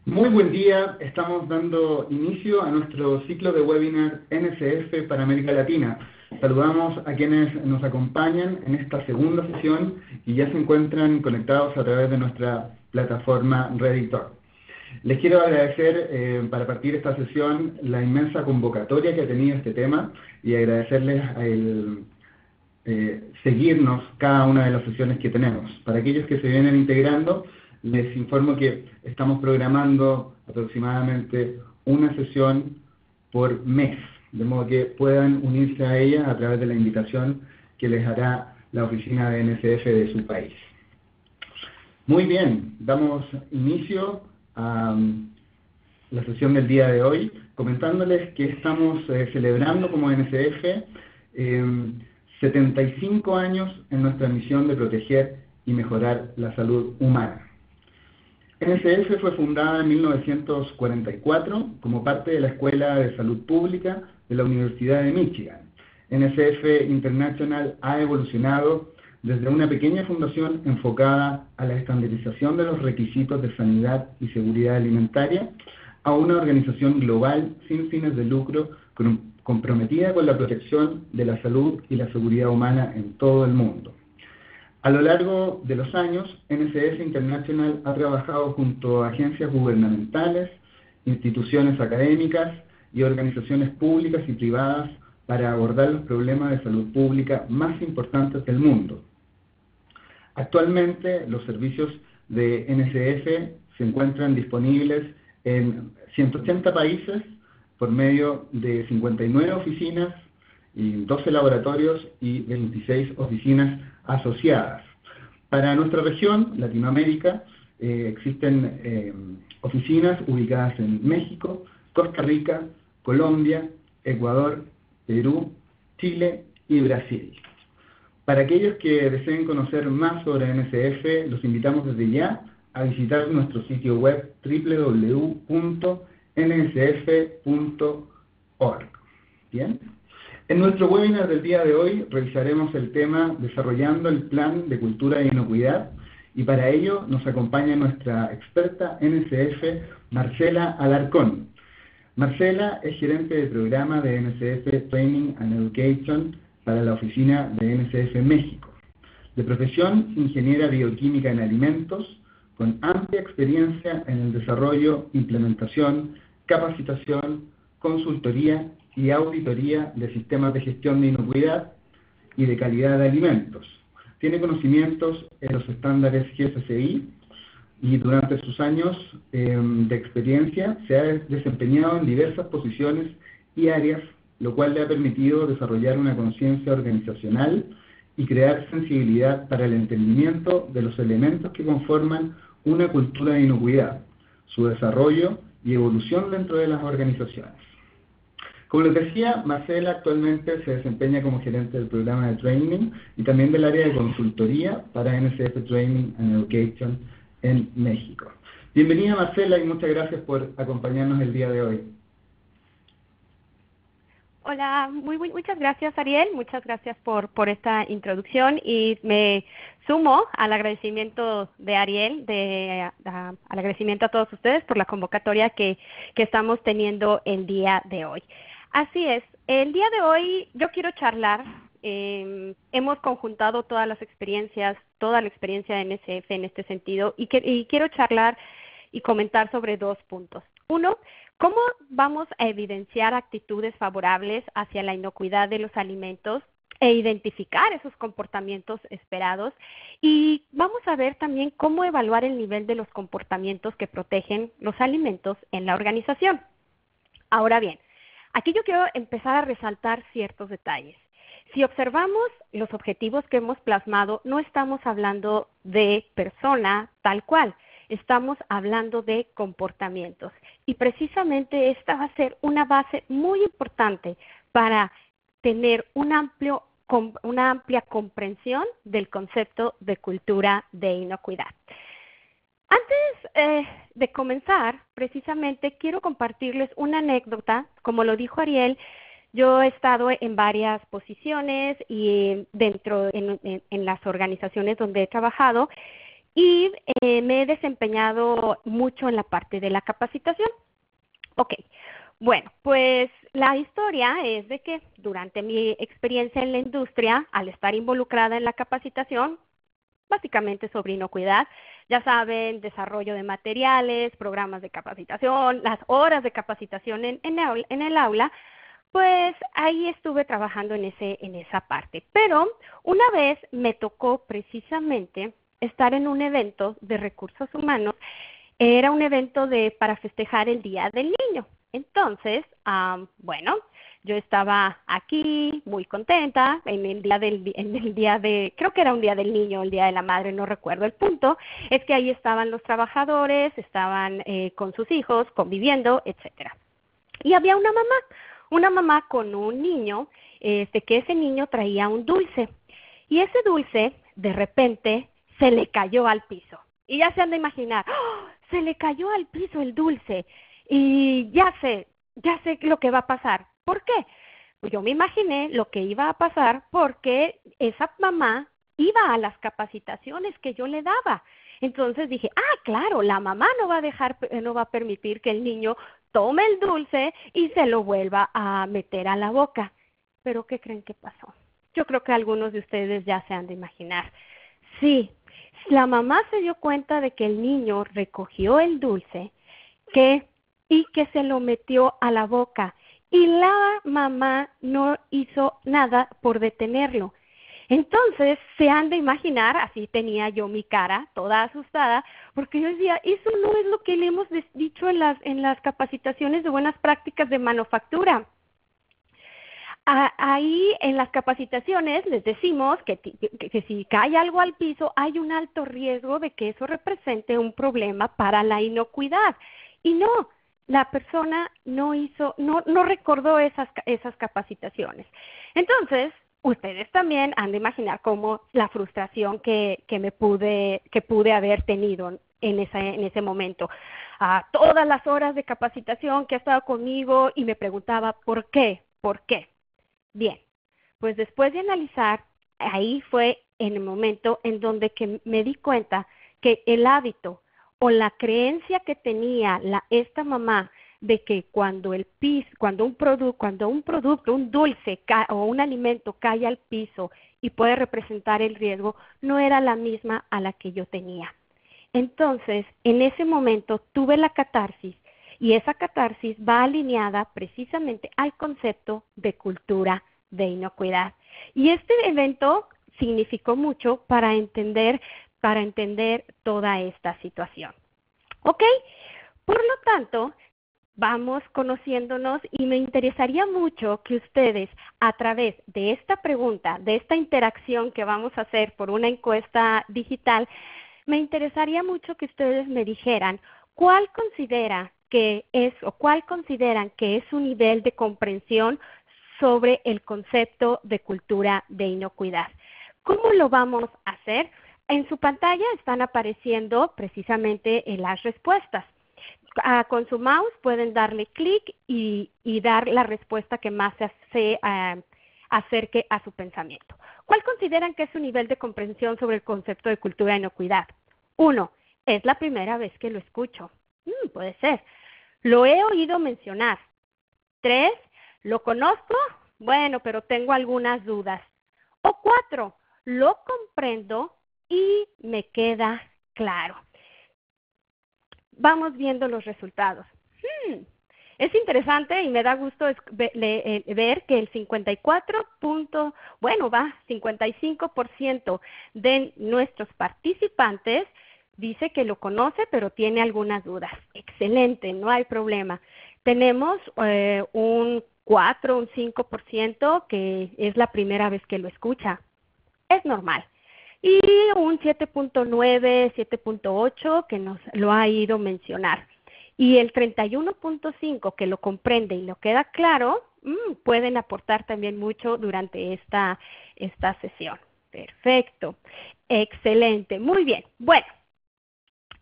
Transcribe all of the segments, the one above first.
Muy buen día, estamos dando inicio a nuestro ciclo de webinar NSF para América Latina. Saludamos a quienes nos acompañan en esta segunda sesión y ya se encuentran conectados a través de nuestra plataforma Redditor. Les quiero agradecer para partir esta sesión la inmensa convocatoria que ha tenido este tema y agradecerles el seguirnos cada una de las sesiones que tenemos. Para aquellos que se vienen integrando, les informo que estamos programando aproximadamente una sesión por mes, de modo que puedan unirse a ella a través de la invitación que les hará la oficina de NSF de su país. Muy bien, damos inicio a la sesión del día de hoy, comentándoles que estamos celebrando como NSF 75 años en nuestra misión de proteger y mejorar la salud humana. NSF fue fundada en 1944 como parte de la Escuela de Salud Pública de la Universidad de Michigan. NSF International ha evolucionado desde una pequeña fundación enfocada a la estandarización de los requisitos de sanidad y seguridad alimentaria a una organización global sin fines de lucro comprometida con la protección de la salud y la seguridad humana en todo el mundo. A lo largo de los años, NSF International ha trabajado junto a agencias gubernamentales, instituciones académicas y organizaciones públicas y privadas para abordar los problemas de salud pública más importantes del mundo. Actualmente, los servicios de NSF se encuentran disponibles en 180 países por medio de 59 oficinas, y 12 laboratorios y 26 oficinas asociadas. Para nuestra región, Latinoamérica, existen oficinas ubicadas en México, Costa Rica, Colombia, Ecuador, Perú, Chile y Brasil. Para aquellos que deseen conocer más sobre NSF, los invitamos desde ya a visitar nuestro sitio web www.nsf.org. ¿Bien? En nuestro webinar del día de hoy revisaremos el tema Desarrollando el Plan de Cultura de Inocuidad y para ello nos acompaña nuestra experta NSF, Marcela Alarcón. Marcela es gerente de programa de NSF Training and Education para la oficina de NSF México. De profesión, ingeniera bioquímica en alimentos, con amplia experiencia en el desarrollo, implementación, capacitación, consultoría y auditoría de sistemas de gestión de inocuidad y de calidad de alimentos. Tiene conocimientos en los estándares GFCI y durante sus años de experiencia se ha desempeñado en diversas posiciones y áreas, lo cual le ha permitido desarrollar una conciencia organizacional y crear sensibilidad para el entendimiento de los elementos que conforman una cultura de inocuidad, su desarrollo y evolución dentro de las organizaciones. Como les decía, Marcela actualmente se desempeña como gerente del programa de training y también del área de consultoría para NSF Training and Education en México. Bienvenida, Marcela, y muchas gracias por acompañarnos el día de hoy. Hola, muchas gracias, Ariel. Muchas gracias por esta introducción y me sumo al agradecimiento de Ariel, al agradecimiento a todos ustedes por la convocatoria que estamos teniendo el día de hoy. Así es, el día de hoy yo quiero charlar, hemos conjuntado todas las experiencias, toda la experiencia de NSF en este sentido y quiero charlar y comentar sobre dos puntos. Uno, ¿cómo vamos a evidenciar actitudes favorables hacia la inocuidad de los alimentos e identificar esos comportamientos esperados? Y vamos a ver también cómo evaluar el nivel de los comportamientos que protegen los alimentos en la organización. Ahora bien, aquí yo quiero empezar a resaltar ciertos detalles. Si observamos los objetivos que hemos plasmado, no estamos hablando de persona tal cual. Estamos hablando de comportamientos y precisamente esta va a ser una base muy importante para tener una amplia comprensión del concepto de cultura de inocuidad. Antes de comenzar, precisamente quiero compartirles una anécdota. Como lo dijo Ariel, yo he estado en varias posiciones y en las organizaciones donde he trabajado. y me he desempeñado mucho en la parte de la capacitación. Ok, bueno, pues la historia es de que durante mi experiencia en la industria, al estar involucrada en la capacitación, básicamente sobre inocuidad, ya saben, desarrollo de materiales, programas de capacitación, las horas de capacitación en el aula, pues ahí estuve trabajando en esa parte. Pero una vez me tocó precisamente estar en un evento de recursos humanos. Era un evento para festejar el Día del Niño. Entonces, bueno, yo estaba aquí muy contenta en el día creo que era un Día del Niño, el Día de la Madre, no recuerdo. El punto es que ahí estaban los trabajadores, estaban con sus hijos, conviviendo, etcétera. Y había una mamá con un niño, que ese niño traía un dulce. Y ese dulce, de repente, se le cayó al piso. Y ya se han de imaginar, ¡oh! Se le cayó al piso el dulce. Y ya sé lo que va a pasar. ¿Por qué? Pues yo me imaginé lo que iba a pasar porque esa mamá iba a las capacitaciones que yo le daba. Entonces dije, claro, la mamá no va a permitir que el niño tome el dulce y se lo vuelva a meter a la boca. ¿Pero qué creen que pasó? Yo creo que algunos de ustedes ya se han de imaginar. Sí, la mamá se dio cuenta de que el niño recogió el dulce y que se lo metió a la boca. Y la mamá no hizo nada por detenerlo. Entonces, se han de imaginar, así tenía yo mi cara, toda asustada, porque yo decía, eso no es lo que le hemos dicho en las capacitaciones de buenas prácticas de manufactura. Ahí en las capacitaciones les decimos que si cae algo al piso hay un alto riesgo de que eso represente un problema para la inocuidad. Y no, la persona no recordó esas capacitaciones. Entonces, ustedes también han de imaginar cómo la frustración que pude haber tenido en ese momento. Todas las horas de capacitación que ha estado conmigo y me preguntaba, ¿por qué? ¿Por qué? Bien, pues después de analizar, ahí fue en el momento en donde que me di cuenta que el hábito o la creencia que tenía esta mamá de que cuando un producto, un dulce o un alimento cae al piso y puede representar el riesgo, no era la misma a la que yo tenía. Entonces, en ese momento tuve la catarsis. Y esa catarsis va alineada precisamente al concepto de cultura de inocuidad. Y este evento significó mucho para entender toda esta situación. ¿Ok? Por lo tanto, vamos conociéndonos y me interesaría mucho que ustedes, a través de esta pregunta, de esta interacción que vamos a hacer por una encuesta digital, me interesaría mucho que ustedes me dijeran cuál consideran que es un nivel de comprensión sobre el concepto de cultura de inocuidad. ¿Cómo lo vamos a hacer? En su pantalla están apareciendo precisamente las respuestas. Con su mouse pueden darle clic y dar la respuesta que más se acerque a su pensamiento. ¿Cuál consideran que es su nivel de comprensión sobre el concepto de cultura de inocuidad? 1. Es la primera vez que lo escucho. Puede ser. Lo he oído mencionar. 3. ¿Lo conozco? Bueno, pero tengo algunas dudas. O 4. Lo comprendo y me queda claro. Vamos viendo los resultados. Es interesante y me da gusto ver que el 55% de nuestros participantes dice que lo conoce, pero tiene algunas dudas. Excelente, no hay problema. Tenemos un 5% que es la primera vez que lo escucha. Es normal. Y un 7.9, 7.8 que nos lo ha ido mencionar. Y el 31.5 que lo comprende y lo queda claro, pueden aportar también mucho durante esta sesión. Perfecto. Excelente. Muy bien. Bueno,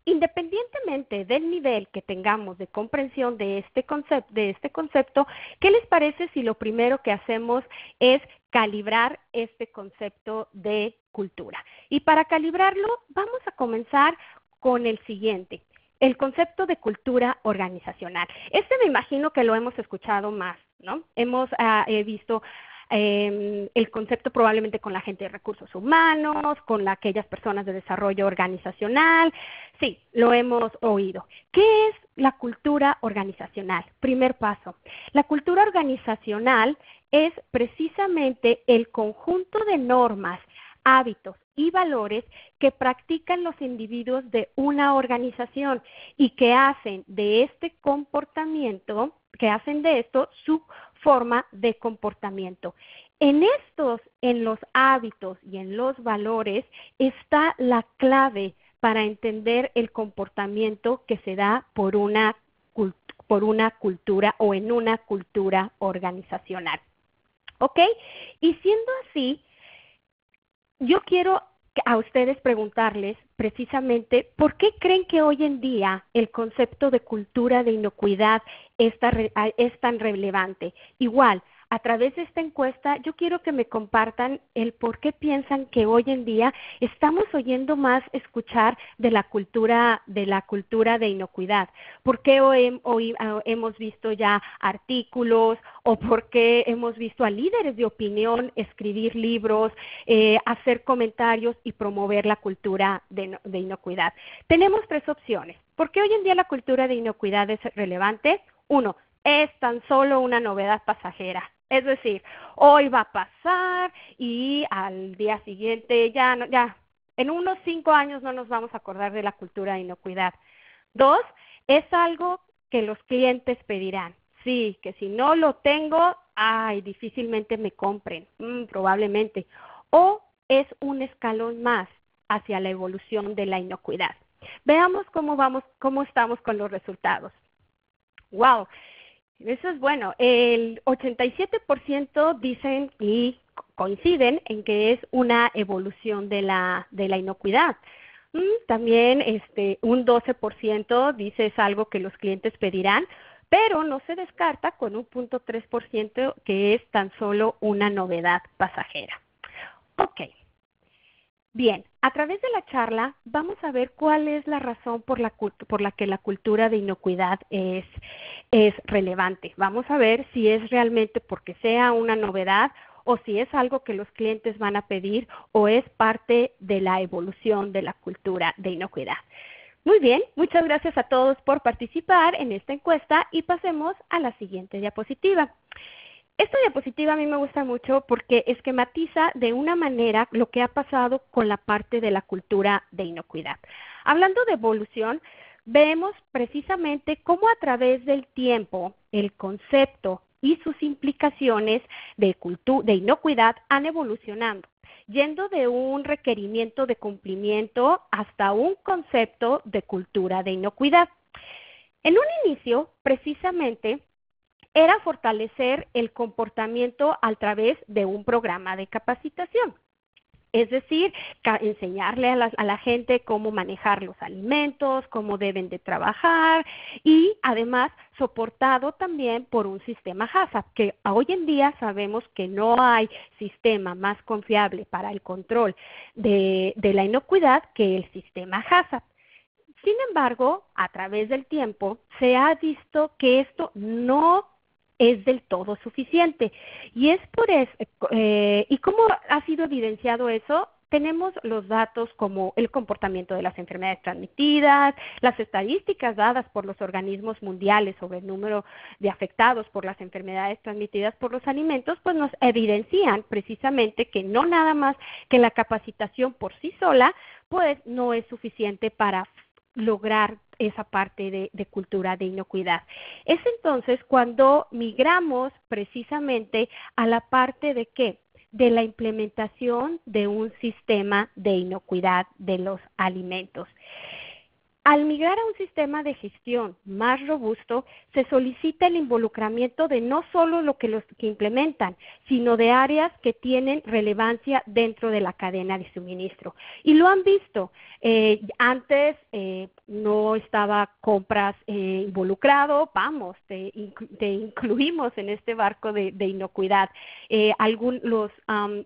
Independientemente del nivel que tengamos de comprensión de este concepto, ¿qué les parece si lo primero que hacemos es calibrar este concepto de cultura? Y para calibrarlo, vamos a comenzar con el siguiente, el concepto de cultura organizacional. Este me imagino que lo hemos escuchado más, ¿no? Hemos visto el concepto probablemente con la gente de recursos humanos, con aquellas personas de desarrollo organizacional. Sí, lo hemos oído. ¿Qué es la cultura organizacional? Primer paso. La cultura organizacional es precisamente el conjunto de normas, hábitos y valores que practican los individuos de una organización y que hacen de este comportamiento, que hacen de esto su forma de comportamiento. En los hábitos y en los valores está la clave para entender el comportamiento que se da por una cultura o en una cultura organizacional. ¿Ok? Y siendo así, yo quiero a ustedes preguntarles precisamente por qué creen que hoy en día el concepto de cultura de inocuidad es tan relevante. Igual, a través de esta encuesta, yo quiero que me compartan el por qué piensan que hoy en día estamos oyendo más escuchar de la cultura de inocuidad. ¿Por qué hoy hemos visto ya artículos o por qué hemos visto a líderes de opinión escribir libros, hacer comentarios y promover la cultura de inocuidad? Tenemos tres opciones. ¿Por qué hoy en día la cultura de inocuidad es relevante? Uno, es tan solo una novedad pasajera. Es decir, hoy va a pasar y al día siguiente ya en unos 5 años no nos vamos a acordar de la cultura de inocuidad. Dos, es algo que los clientes pedirán. Sí, que si no lo tengo, difícilmente me compren, probablemente. O es un escalón más hacia la evolución de la inocuidad. Veamos cómo estamos con los resultados. ¡Wow! Eso es bueno. El 87% dicen y coinciden en que es una evolución de la inocuidad. También un 12% dice es algo que los clientes pedirán, pero no se descarta con un 0.3% que es tan solo una novedad pasajera. Ok. Bien, a través de la charla vamos a ver cuál es la razón por la que la cultura de inocuidad es relevante. Vamos a ver si es realmente porque sea una novedad o si es algo que los clientes van a pedir o es parte de la evolución de la cultura de inocuidad. Muy bien, muchas gracias a todos por participar en esta encuesta y pasemos a la siguiente diapositiva. Esta diapositiva a mí me gusta mucho porque esquematiza de una manera lo que ha pasado con la parte de la cultura de inocuidad. Hablando de evolución, vemos precisamente cómo a través del tiempo el concepto y sus implicaciones de inocuidad han evolucionado, yendo de un requerimiento de cumplimiento hasta un concepto de cultura de inocuidad. En un inicio, precisamente, era fortalecer el comportamiento a través de un programa de capacitación. Es decir, enseñarle a la gente cómo manejar los alimentos, cómo deben de trabajar y además soportado también por un sistema HACCP, que hoy en día sabemos que no hay sistema más confiable para el control de la inocuidad que el sistema HACCP. Sin embargo, a través del tiempo se ha visto que esto no es del todo suficiente. Y es por eso, ¿y cómo ha sido evidenciado eso? Tenemos los datos como el comportamiento de las enfermedades transmitidas, las estadísticas dadas por los organismos mundiales sobre el número de afectados por las enfermedades transmitidas por los alimentos, pues nos evidencian precisamente que no nada más que la capacitación por sí sola, pues no es suficiente para lograr esa parte de cultura de inocuidad. Es entonces cuando migramos precisamente a la parte de ¿qué? De la implementación de un sistema de inocuidad de los alimentos. Al migrar a un sistema de gestión más robusto, se solicita el involucramiento de no solo los que implementan, sino de áreas que tienen relevancia dentro de la cadena de suministro. Y lo han visto. Antes no estaba compras involucrado, vamos, te incluimos en este barco de inocuidad.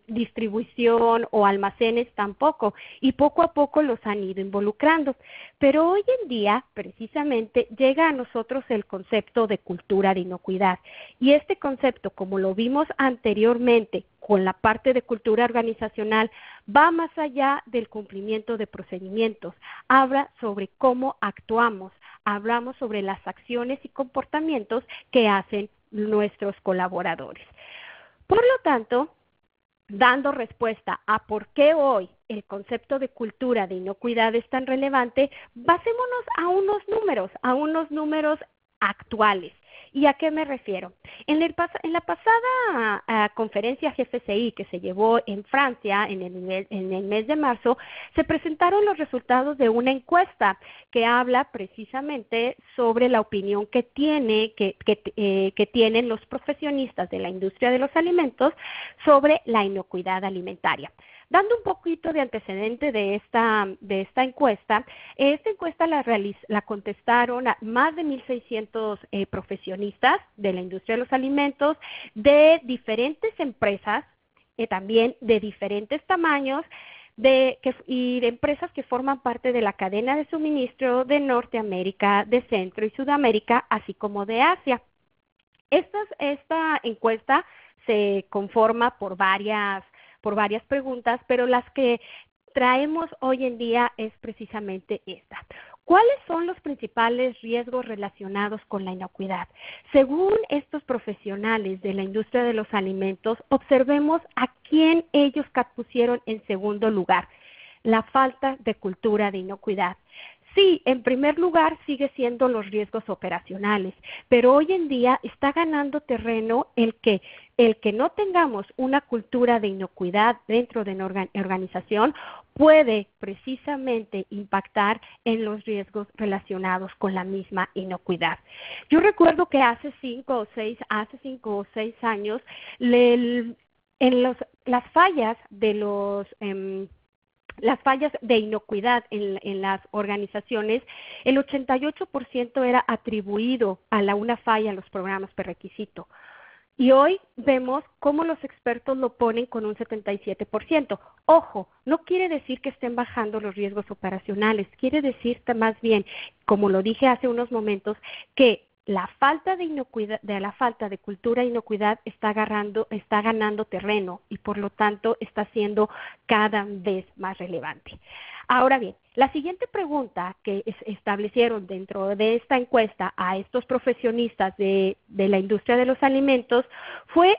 Distribución o almacenes tampoco, y poco a poco los han ido involucrando. Pero hoy en día, precisamente, llega a nosotros el concepto de cultura de inocuidad. Y este concepto, como lo vimos anteriormente con la parte de cultura organizacional, va más allá del cumplimiento de procedimientos. Habla sobre cómo actuamos, hablamos sobre las acciones y comportamientos que hacen nuestros colaboradores. Por lo tanto, dando respuesta a por qué hoy el concepto de cultura de inocuidad es tan relevante, basémonos a unos números actuales. ¿Y a qué me refiero? En la pasada conferencia GFCI que se llevó en Francia en el mes de marzo, se presentaron los resultados de una encuesta que habla precisamente sobre la opinión que tienen los profesionistas de la industria de los alimentos sobre la inocuidad alimentaria. Dando un poquito de antecedente de esta encuesta la contestaron a más de 1,600 profesionistas de la industria de los alimentos, de diferentes empresas, también de diferentes tamaños, y de empresas que forman parte de la cadena de suministro de Norteamérica, de Centro y Sudamérica, así como de Asia. Esta encuesta se conforma por varias preguntas, pero las que traemos hoy en día es precisamente esta. ¿Cuáles son los principales riesgos relacionados con la inocuidad? Según estos profesionales de la industria de los alimentos, observemos a quién ellos pusieron en segundo lugar: la falta de cultura de inocuidad. Sí, en primer lugar sigue siendo los riesgos operacionales, pero hoy en día está ganando terreno el que no tengamos una cultura de inocuidad dentro de una organización puede precisamente impactar en los riesgos relacionados con la misma inocuidad. Yo recuerdo que hace 5 o 6 años, las fallas de inocuidad en las organizaciones, el 88% era atribuido a una falla en los programas prerequisito. Y hoy vemos cómo los expertos lo ponen con un 77%. Ojo, no quiere decir que estén bajando los riesgos operacionales, quiere decir más bien, como lo dije hace unos momentos, que la falta de cultura de inocuidad está ganando terreno y por lo tanto está siendo cada vez más relevante. Ahora bien, la siguiente pregunta que establecieron dentro de esta encuesta a estos profesionistas de la industria de los alimentos fue: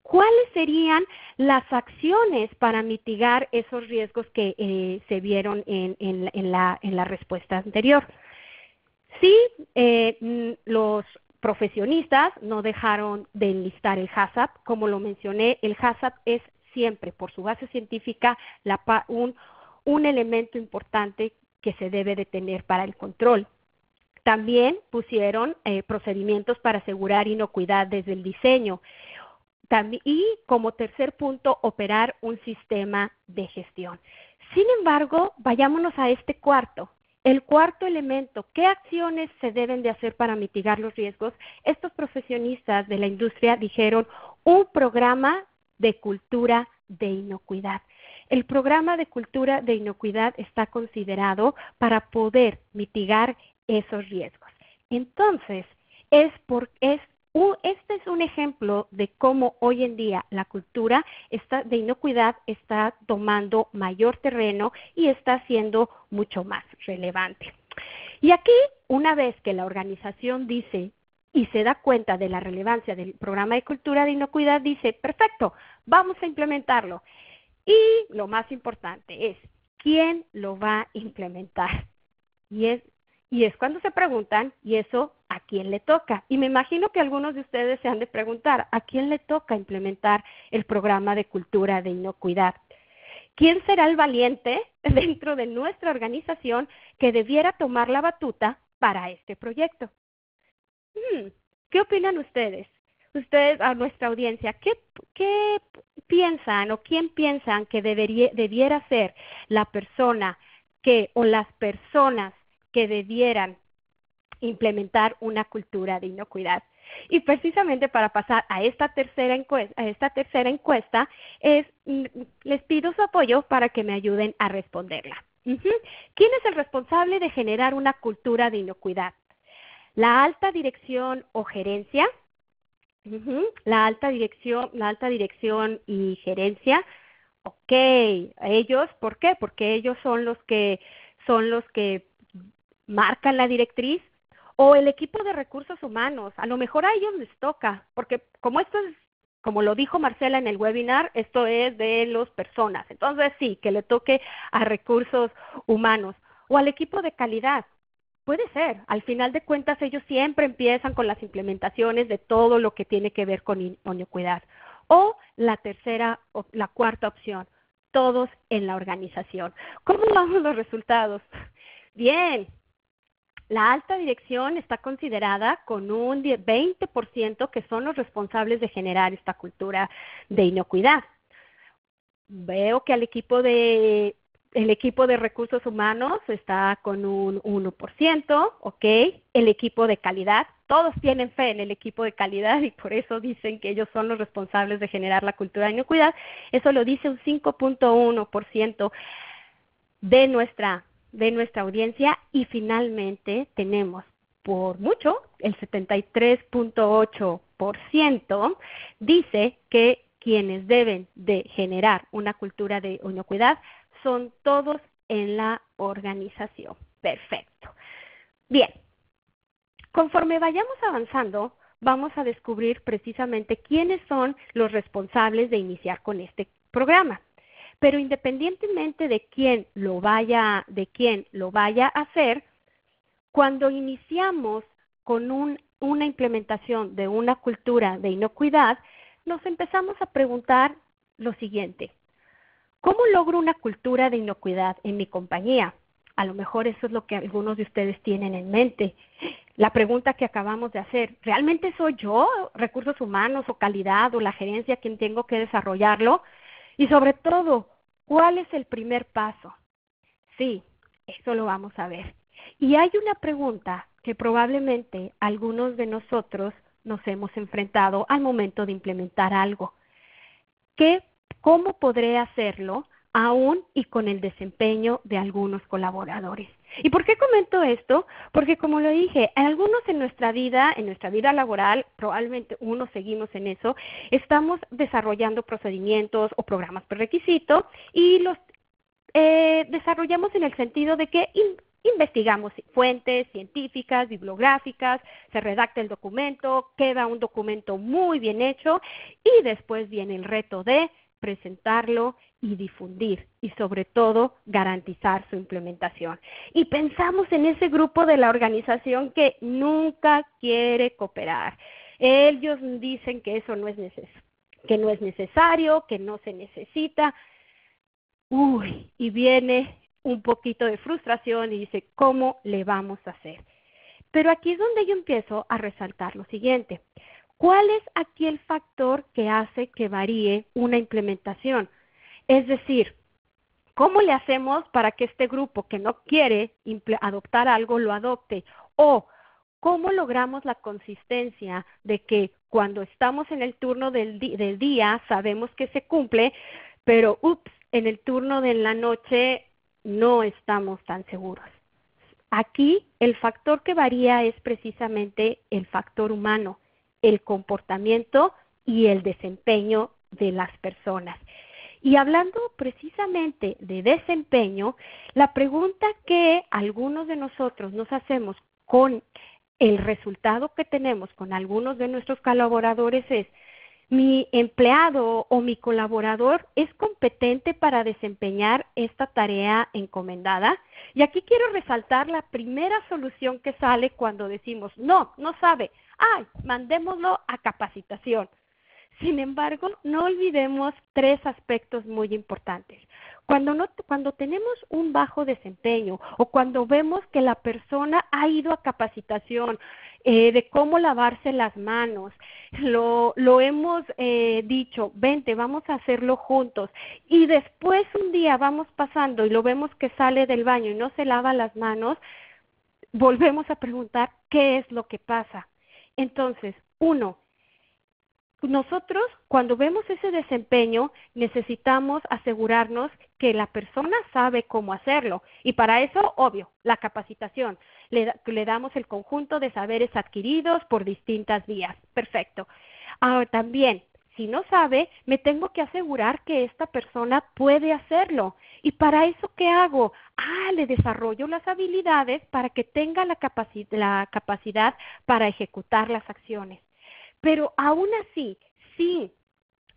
¿cuáles serían las acciones para mitigar esos riesgos que se vieron en la respuesta anterior? Sí, los profesionistas no dejaron de enlistar el HACCP. Como lo mencioné, el HACCP es siempre, por su base científica, un elemento importante que se debe de tener para el control. También pusieron procedimientos para asegurar inocuidad desde el diseño. Y como tercer punto, operar un sistema de gestión. Sin embargo, vayámonos a este cuarto. El cuarto elemento: ¿qué acciones se deben de hacer para mitigar los riesgos? Estos profesionistas de la industria dijeron: un programa de cultura de inocuidad. El programa de cultura de inocuidad está considerado para poder mitigar esos riesgos. Entonces, este es un ejemplo de cómo hoy en día la cultura de inocuidad está tomando mayor terreno y está siendo mucho más relevante. Y aquí, una vez que la organización dice y se da cuenta de la relevancia del programa de cultura de inocuidad, dice: perfecto, vamos a implementarlo. Y lo más importante es: ¿quién lo va a implementar? Y es cuando se preguntan: ¿y eso a quién le toca? Y me imagino que algunos de ustedes se han de preguntar: ¿a quién le toca implementar el programa de cultura de inocuidad? ¿Quién será el valiente dentro de nuestra organización que debiera tomar la batuta para este proyecto? ¿Qué opinan ustedes? Ustedes, a nuestra audiencia, ¿qué piensan o quién piensan que debiera ser la persona o las personas que debieran implementar una cultura de inocuidad? Y precisamente para pasar a esta tercera encuesta, les pido su apoyo para que me ayuden a responderla. ¿Quién es el responsable de generar una cultura de inocuidad? ¿La alta dirección o gerencia? La alta dirección y gerencia. Ok, ellos, ¿por qué? Porque ellos son los que marcan la directriz. O el equipo de recursos humanos, a lo mejor a ellos les toca, porque como lo dijo Marcela en el webinar, esto es de las personas. Entonces sí, que le toque a recursos humanos. O al equipo de calidad. Puede ser, al final de cuentas ellos siempre empiezan con las implementaciones de todo lo que tiene que ver con inocuidad. O la tercera o la cuarta opción, todos en la organización. ¿Cómo vamos los resultados? Bien, la alta dirección está considerada con un 20% que son los responsables de generar esta cultura de inocuidad. Veo que el equipo de recursos humanos está con un 1%, ¿ok? El equipo de calidad, todos tienen fe en el equipo de calidad y por eso dicen que ellos son los responsables de generar la cultura de inocuidad. Eso lo dice un 5.1% de nuestra audiencia y finalmente tenemos por mucho, el 73.8% dice que quienes deben de generar una cultura de inocuidad son todos en la organización. Perfecto. Bien, conforme vayamos avanzando, vamos a descubrir precisamente quiénes son los responsables de iniciar con este programa. Pero independientemente de quién lo vaya a hacer, cuando iniciamos con una implementación de una cultura de inocuidad, nos empezamos a preguntar lo siguiente: ¿cómo logro una cultura de inocuidad en mi compañía? A lo mejor eso es lo que algunos de ustedes tienen en mente. La pregunta que acabamos de hacer, ¿realmente soy yo, recursos humanos o calidad o la gerencia quien tengo que desarrollarlo? Y sobre todo, ¿cuál es el primer paso? Sí, eso lo vamos a ver. Y hay una pregunta que probablemente algunos de nosotros nos hemos enfrentado al momento de implementar algo. ¿Cómo podré hacerlo aún y con el desempeño de algunos colaboradores? ¿Y por qué comento esto? Porque como lo dije, algunos en nuestra vida laboral, probablemente unos seguimos en eso, estamos desarrollando procedimientos o programas prerequisito y los desarrollamos en el sentido de que investigamos fuentes científicas, bibliográficas, se redacta el documento, queda un documento muy bien hecho y después viene el reto de presentarlo y difundir y sobre todo garantizar su implementación. Y pensamos en ese grupo de la organización que nunca quiere cooperar. Ellos dicen que eso no es necesario, que no se necesita. Y viene un poquito de frustración y dice, ¿cómo le vamos a hacer? Pero aquí es donde yo empiezo a resaltar lo siguiente. ¿Cuál es aquí el factor que hace que varíe una implementación? Es decir, ¿cómo le hacemos para que este grupo que no quiere adoptar algo lo adopte? O ¿cómo logramos la consistencia de que cuando estamos en el turno del día sabemos que se cumple, pero en el turno de la noche no estamos tan seguros? Aquí el factor que varía es precisamente el factor humano, el comportamiento y el desempeño de las personas. Y hablando precisamente de desempeño, la pregunta que algunos de nosotros nos hacemos con el resultado que tenemos con algunos de nuestros colaboradores es, ¿mi empleado o mi colaborador es competente para desempeñar esta tarea encomendada? Y aquí quiero resaltar la primera solución que sale cuando decimos, no sabe, mandémoslo a capacitación. Sin embargo, no olvidemos tres aspectos muy importantes. Cuando tenemos un bajo desempeño o cuando vemos que la persona ha ido a capacitación de cómo lavarse las manos, lo hemos dicho, vente, vamos a hacerlo juntos, y después un día vamos pasando y lo vemos que sale del baño y no se lava las manos, volvemos a preguntar qué es lo que pasa. Entonces, uno, nosotros, cuando vemos ese desempeño, necesitamos asegurarnos que la persona sabe cómo hacerlo. Y para eso, obvio, la capacitación. Le damos el conjunto de saberes adquiridos por distintas vías. Perfecto. Ahora, también, si no sabe, me tengo que asegurar que esta persona puede hacerlo. ¿Y para eso qué hago? Le desarrollo las habilidades para que tenga la capacidad para ejecutar las acciones. Pero aún así, sí,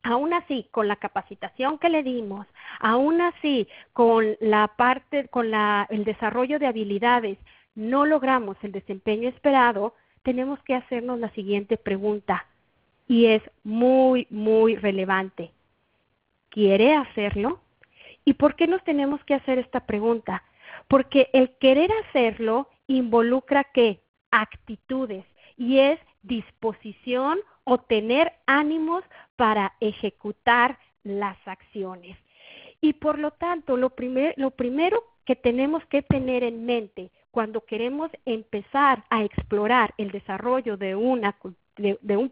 aún así, con la capacitación que le dimos, aún así, con el desarrollo de habilidades, no logramos el desempeño esperado, tenemos que hacernos la siguiente pregunta, y es muy, muy relevante. ¿Quiere hacerlo? ¿Y por qué nos tenemos que hacer esta pregunta? Porque el querer hacerlo involucra ¿qué? Actitudes, y es disposición o tener ánimos para ejecutar las acciones. Y por lo tanto, lo primero que tenemos que tener en mente cuando queremos empezar a explorar el desarrollo de un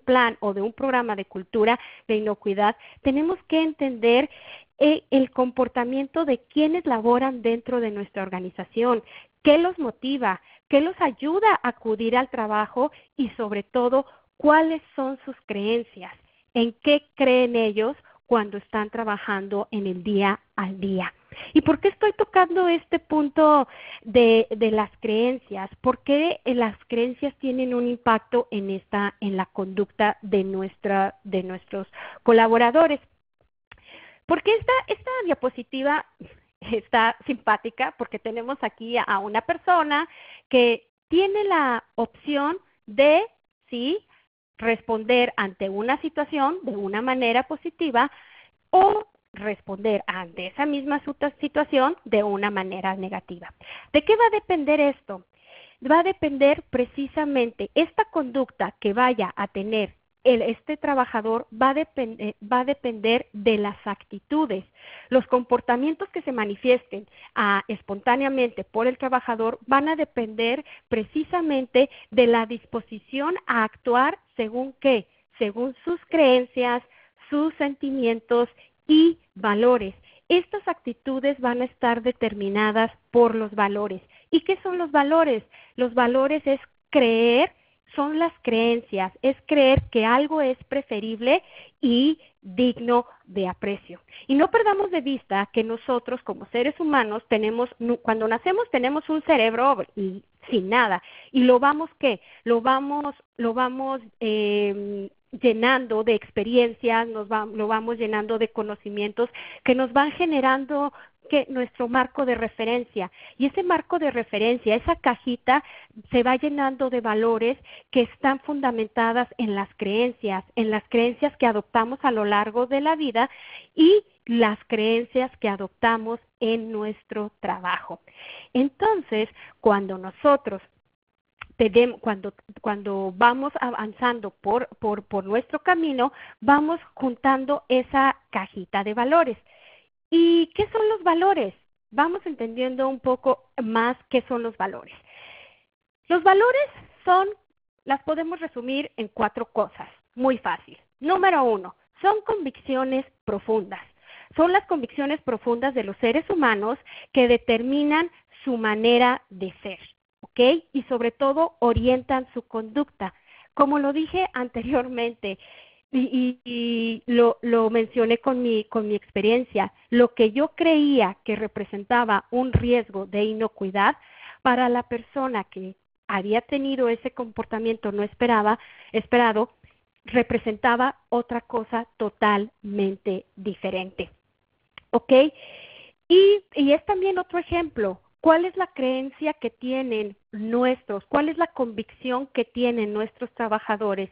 plan o de un programa de cultura de inocuidad, tenemos que entender el comportamiento de quienes laboran dentro de nuestra organización, qué los motiva, qué los ayuda a acudir al trabajo y sobre todo, cuáles son sus creencias, en qué creen ellos cuando están trabajando en el día al día. ¿Y por qué estoy tocando este punto de las creencias? ¿Por qué las creencias tienen un impacto en la conducta de nuestros colaboradores? Porque esta diapositiva está simpática porque tenemos aquí a una persona que tiene la opción de, sí, responder ante una situación de una manera positiva o responder ante esa misma situación de una manera negativa. ¿De qué va a depender esto? Va a depender precisamente esta conducta que vaya a tener este trabajador va a depender de las actitudes. Los comportamientos que se manifiesten espontáneamente por el trabajador van a depender precisamente de la disposición a actuar según qué, según sus creencias, sus sentimientos y valores. Estas actitudes van a estar determinadas por los valores. ¿Y qué son los valores? Los valores es creer, son las creencias, es creer que algo es preferible y digno de aprecio. Y no perdamos de vista que nosotros como seres humanos cuando nacemos tenemos un cerebro sin nada y lo vamos llenando de experiencias, lo vamos llenando de conocimientos que nos van generando nuestro marco de referencia. Y ese marco de referencia, esa cajita, se va llenando de valores que están fundamentadas en las creencias que adoptamos a lo largo de la vida y las creencias que adoptamos en nuestro trabajo. Entonces, cuando nosotros cuando vamos avanzando por nuestro camino, vamos juntando esa cajita de valores. ¿Y qué son los valores? Vamos entendiendo un poco más qué son los valores. Los valores las podemos resumir en 4 cosas, muy fácil. Número 1, son convicciones profundas. Son las convicciones profundas de los seres humanos que determinan su manera de ser. ¿Ok? Y sobre todo orientan su conducta. Como lo dije anteriormente y lo mencioné con mi experiencia, lo que yo creía que representaba un riesgo de inocuidad para la persona que había tenido ese comportamiento no esperado, representaba otra cosa totalmente diferente. ¿Ok? Y es también otro ejemplo. ¿Cuál es la creencia que tienen cuál es la convicción que tienen nuestros trabajadores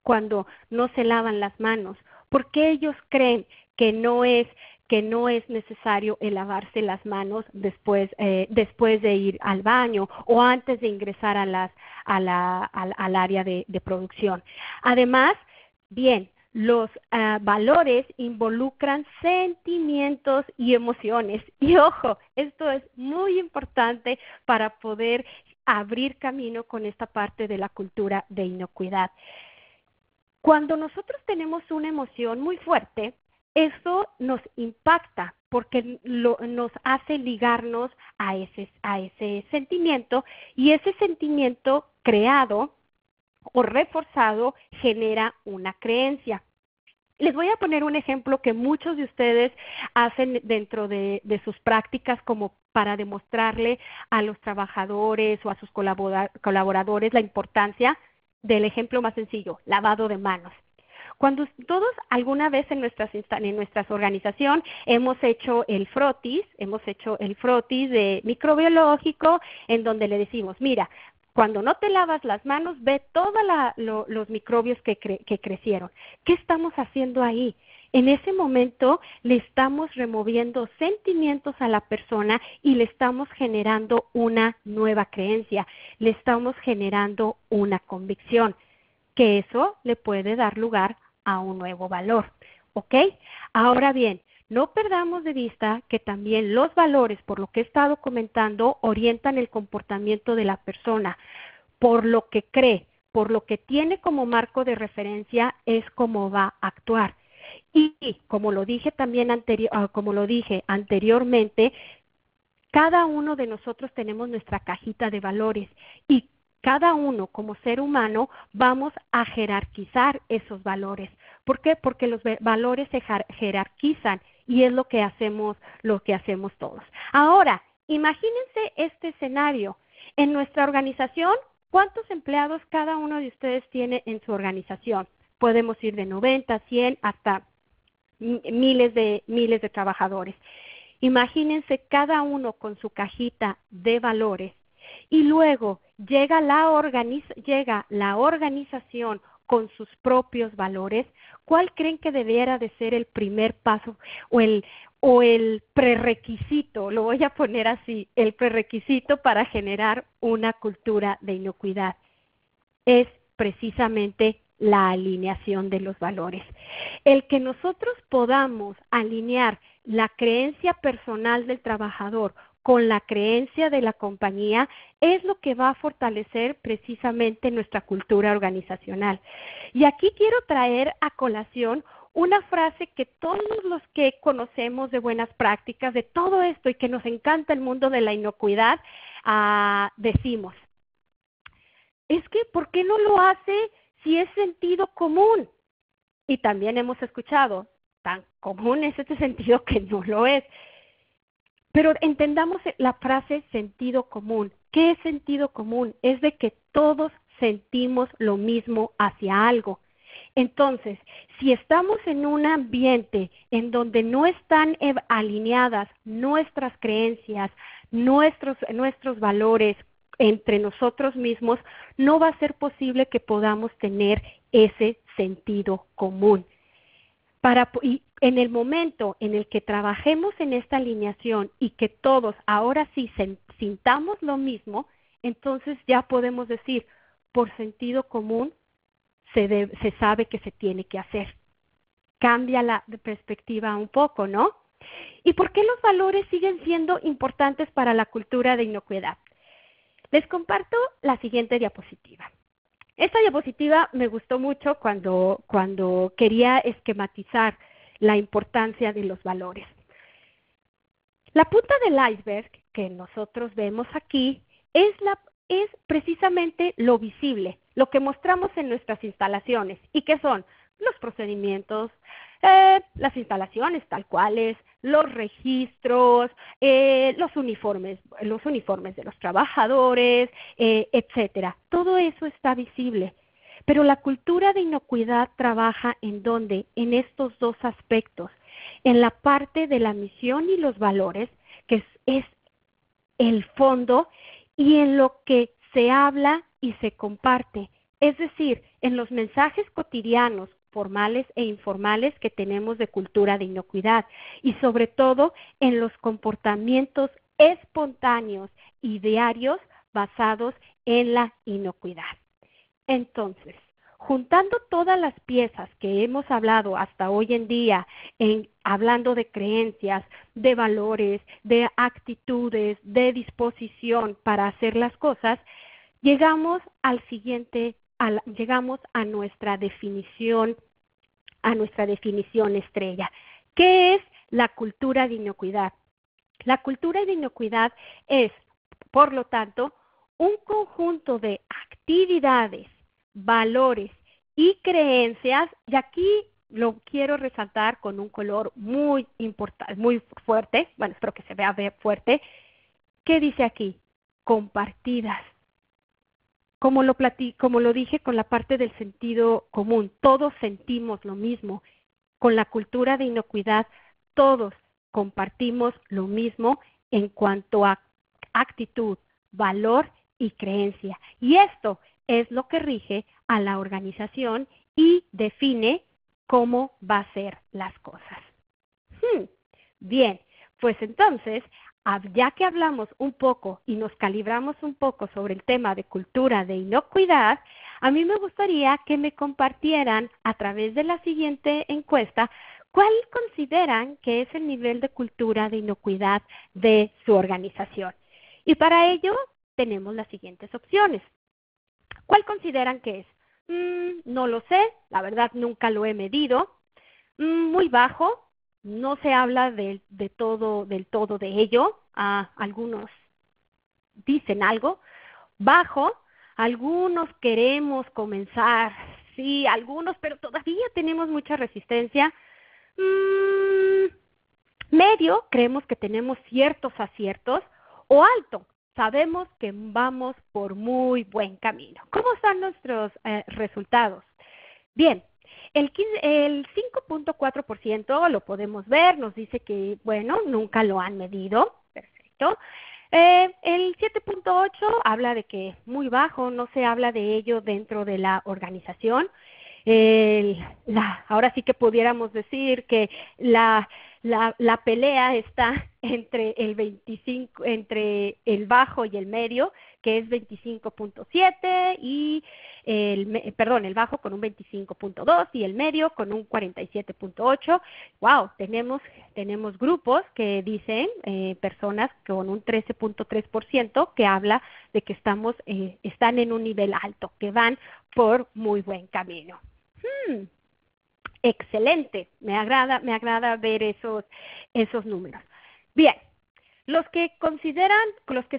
cuando no se lavan las manos ¿Por qué ellos creen que no es necesario el lavarse las manos después de ir al baño o antes de ingresar al área de producción? Además, bien, los valores involucran sentimientos y emociones. Y ojo, esto es muy importante para poder abrir camino con esta parte de la cultura de inocuidad. Cuando nosotros tenemos una emoción muy fuerte, eso nos impacta porque nos hace ligarnos a ese sentimiento, y ese sentimiento creado o reforzado genera una creencia. Les voy a poner un ejemplo que muchos de ustedes hacen dentro de sus prácticas, como para demostrarle a los trabajadores o a sus colaboradores la importancia del ejemplo más sencillo: lavado de manos. Cuando todos alguna vez en nuestras organizaciones hemos hecho el frotis de microbiológico, en donde le decimos, mira, cuando no te lavas las manos, ve todos los microbios que crecieron. ¿Qué estamos haciendo ahí? En ese momento le estamos removiendo sentimientos a la persona y le estamos generando una nueva creencia, le estamos generando una convicción, que eso le puede dar lugar a un nuevo valor, ¿ok? Ahora bien, no perdamos de vista que también los valores, por lo que he estado comentando, orientan el comportamiento de la persona. Por lo que cree, por lo que tiene como marco de referencia, es como va a actuar. Y como lo dije anteriormente, cada uno de nosotros tenemos nuestra cajita de valores, y cada uno como ser humano vamos a jerarquizar esos valores. ¿Por qué? Porque los valores se jerarquizan, y es lo que hacemos todos. Ahora, imagínense este escenario. En nuestra organización, ¿cuántos empleados cada uno de ustedes tiene en su organización? Podemos ir de 90, 100 hasta miles de trabajadores. Imagínense cada uno con su cajita de valores, y luego llega la organización con sus propios valores. ¿Cuál creen que debiera de ser el primer paso o el prerequisito? Lo voy a poner así, el prerequisito para generar una cultura de inocuidad. Es precisamente la alineación de los valores. El que nosotros podamos alinear la creencia personal del trabajador con la creencia de la compañía es lo que va a fortalecer precisamente nuestra cultura organizacional. Y aquí quiero traer a colación una frase que todos los que conocemos de buenas prácticas, de todo esto, y que nos encanta el mundo de la inocuidad, decimos: es que, ¿por qué no lo hace si es sentido común? Y también hemos escuchado, tan común es este sentido que no lo es. Pero entendamos la frase sentido común. ¿Qué es sentido común? Es de que todos sentimos lo mismo hacia algo. Entonces, si estamos en un ambiente en donde no están alineadas nuestras creencias, nuestros valores entre nosotros mismos, no va a ser posible que podamos tener ese sentido común. Y en el momento en el que trabajemos en esta alineación y que todos ahora sí sintamos lo mismo, entonces ya podemos decir, por sentido común, se sabe que se tiene que hacer. Cambia la perspectiva un poco, ¿no? ¿Y por qué los valores siguen siendo importantes para la cultura de inocuidad? Les comparto la siguiente diapositiva. Esta diapositiva me gustó mucho cuando quería esquematizar la importancia de los valores. La punta del iceberg que nosotros vemos aquí es precisamente lo visible, lo que mostramos en nuestras instalaciones. ¿Y qué son? Los procedimientos, las instalaciones tal cuales, los registros, los uniformes de los trabajadores, etcétera. Todo eso está visible. Pero la cultura de inocuidad trabaja ¿en dónde? En estos dos aspectos. En la parte de la misión y los valores, que es el fondo, y en lo que se habla y se comparte. Es decir, en los mensajes cotidianos formales e informales que tenemos de cultura de inocuidad y sobre todo en los comportamientos espontáneos y diarios basados en la inocuidad. Entonces, juntando todas las piezas que hemos hablado hasta hoy en día, hablando de creencias, de valores, de actitudes, de disposición para hacer las cosas, llegamos llegamos a nuestra definición estrella. ¿Qué es la cultura de inocuidad? La cultura de inocuidad es, por lo tanto, un conjunto de actividades, valores y creencias, y aquí lo quiero resaltar con un color muy importante, muy fuerte, bueno, espero que se vea fuerte. ¿Qué dice aquí? Compartidas. Como lo dije con la parte del sentido común, todos sentimos lo mismo. Con la cultura de inocuidad, todos compartimos lo mismo en cuanto a actitud, valor y creencia. Y esto es lo que rige a la organización y define cómo va a ser las cosas. Bien, pues entonces, ya que hablamos un poco y nos calibramos un poco sobre el tema de cultura de inocuidad, a mí me gustaría que me compartieran a través de la siguiente encuesta cuál consideran que es el nivel de cultura de inocuidad de su organización. Y para ello tenemos las siguientes opciones. ¿Cuál consideran que es? No lo sé, la verdad nunca lo he medido. Muy bajo, no se habla del todo de ello. Algunos dicen algo. Bajo, algunos queremos comenzar, sí, algunos, pero todavía tenemos mucha resistencia. Medio, creemos que tenemos ciertos aciertos. O alto, sabemos que vamos por muy buen camino. ¿Cómo están nuestros resultados? Bien, el 5.4% lo podemos ver, nos dice que, bueno, nunca lo han medido. Perfecto. El 7.8 habla de que muy bajo, no se habla de ello dentro de la organización. Ahora sí que pudiéramos decir que la pelea está entre el bajo y el medio, que es 25.7 y el bajo con un 25.2 y el medio con un 47.8. Wow, tenemos grupos que dicen, personas con un 13.3% que habla de que están en un nivel alto, que van por muy buen camino. Excelente, me agrada ver esos números. Bien, los que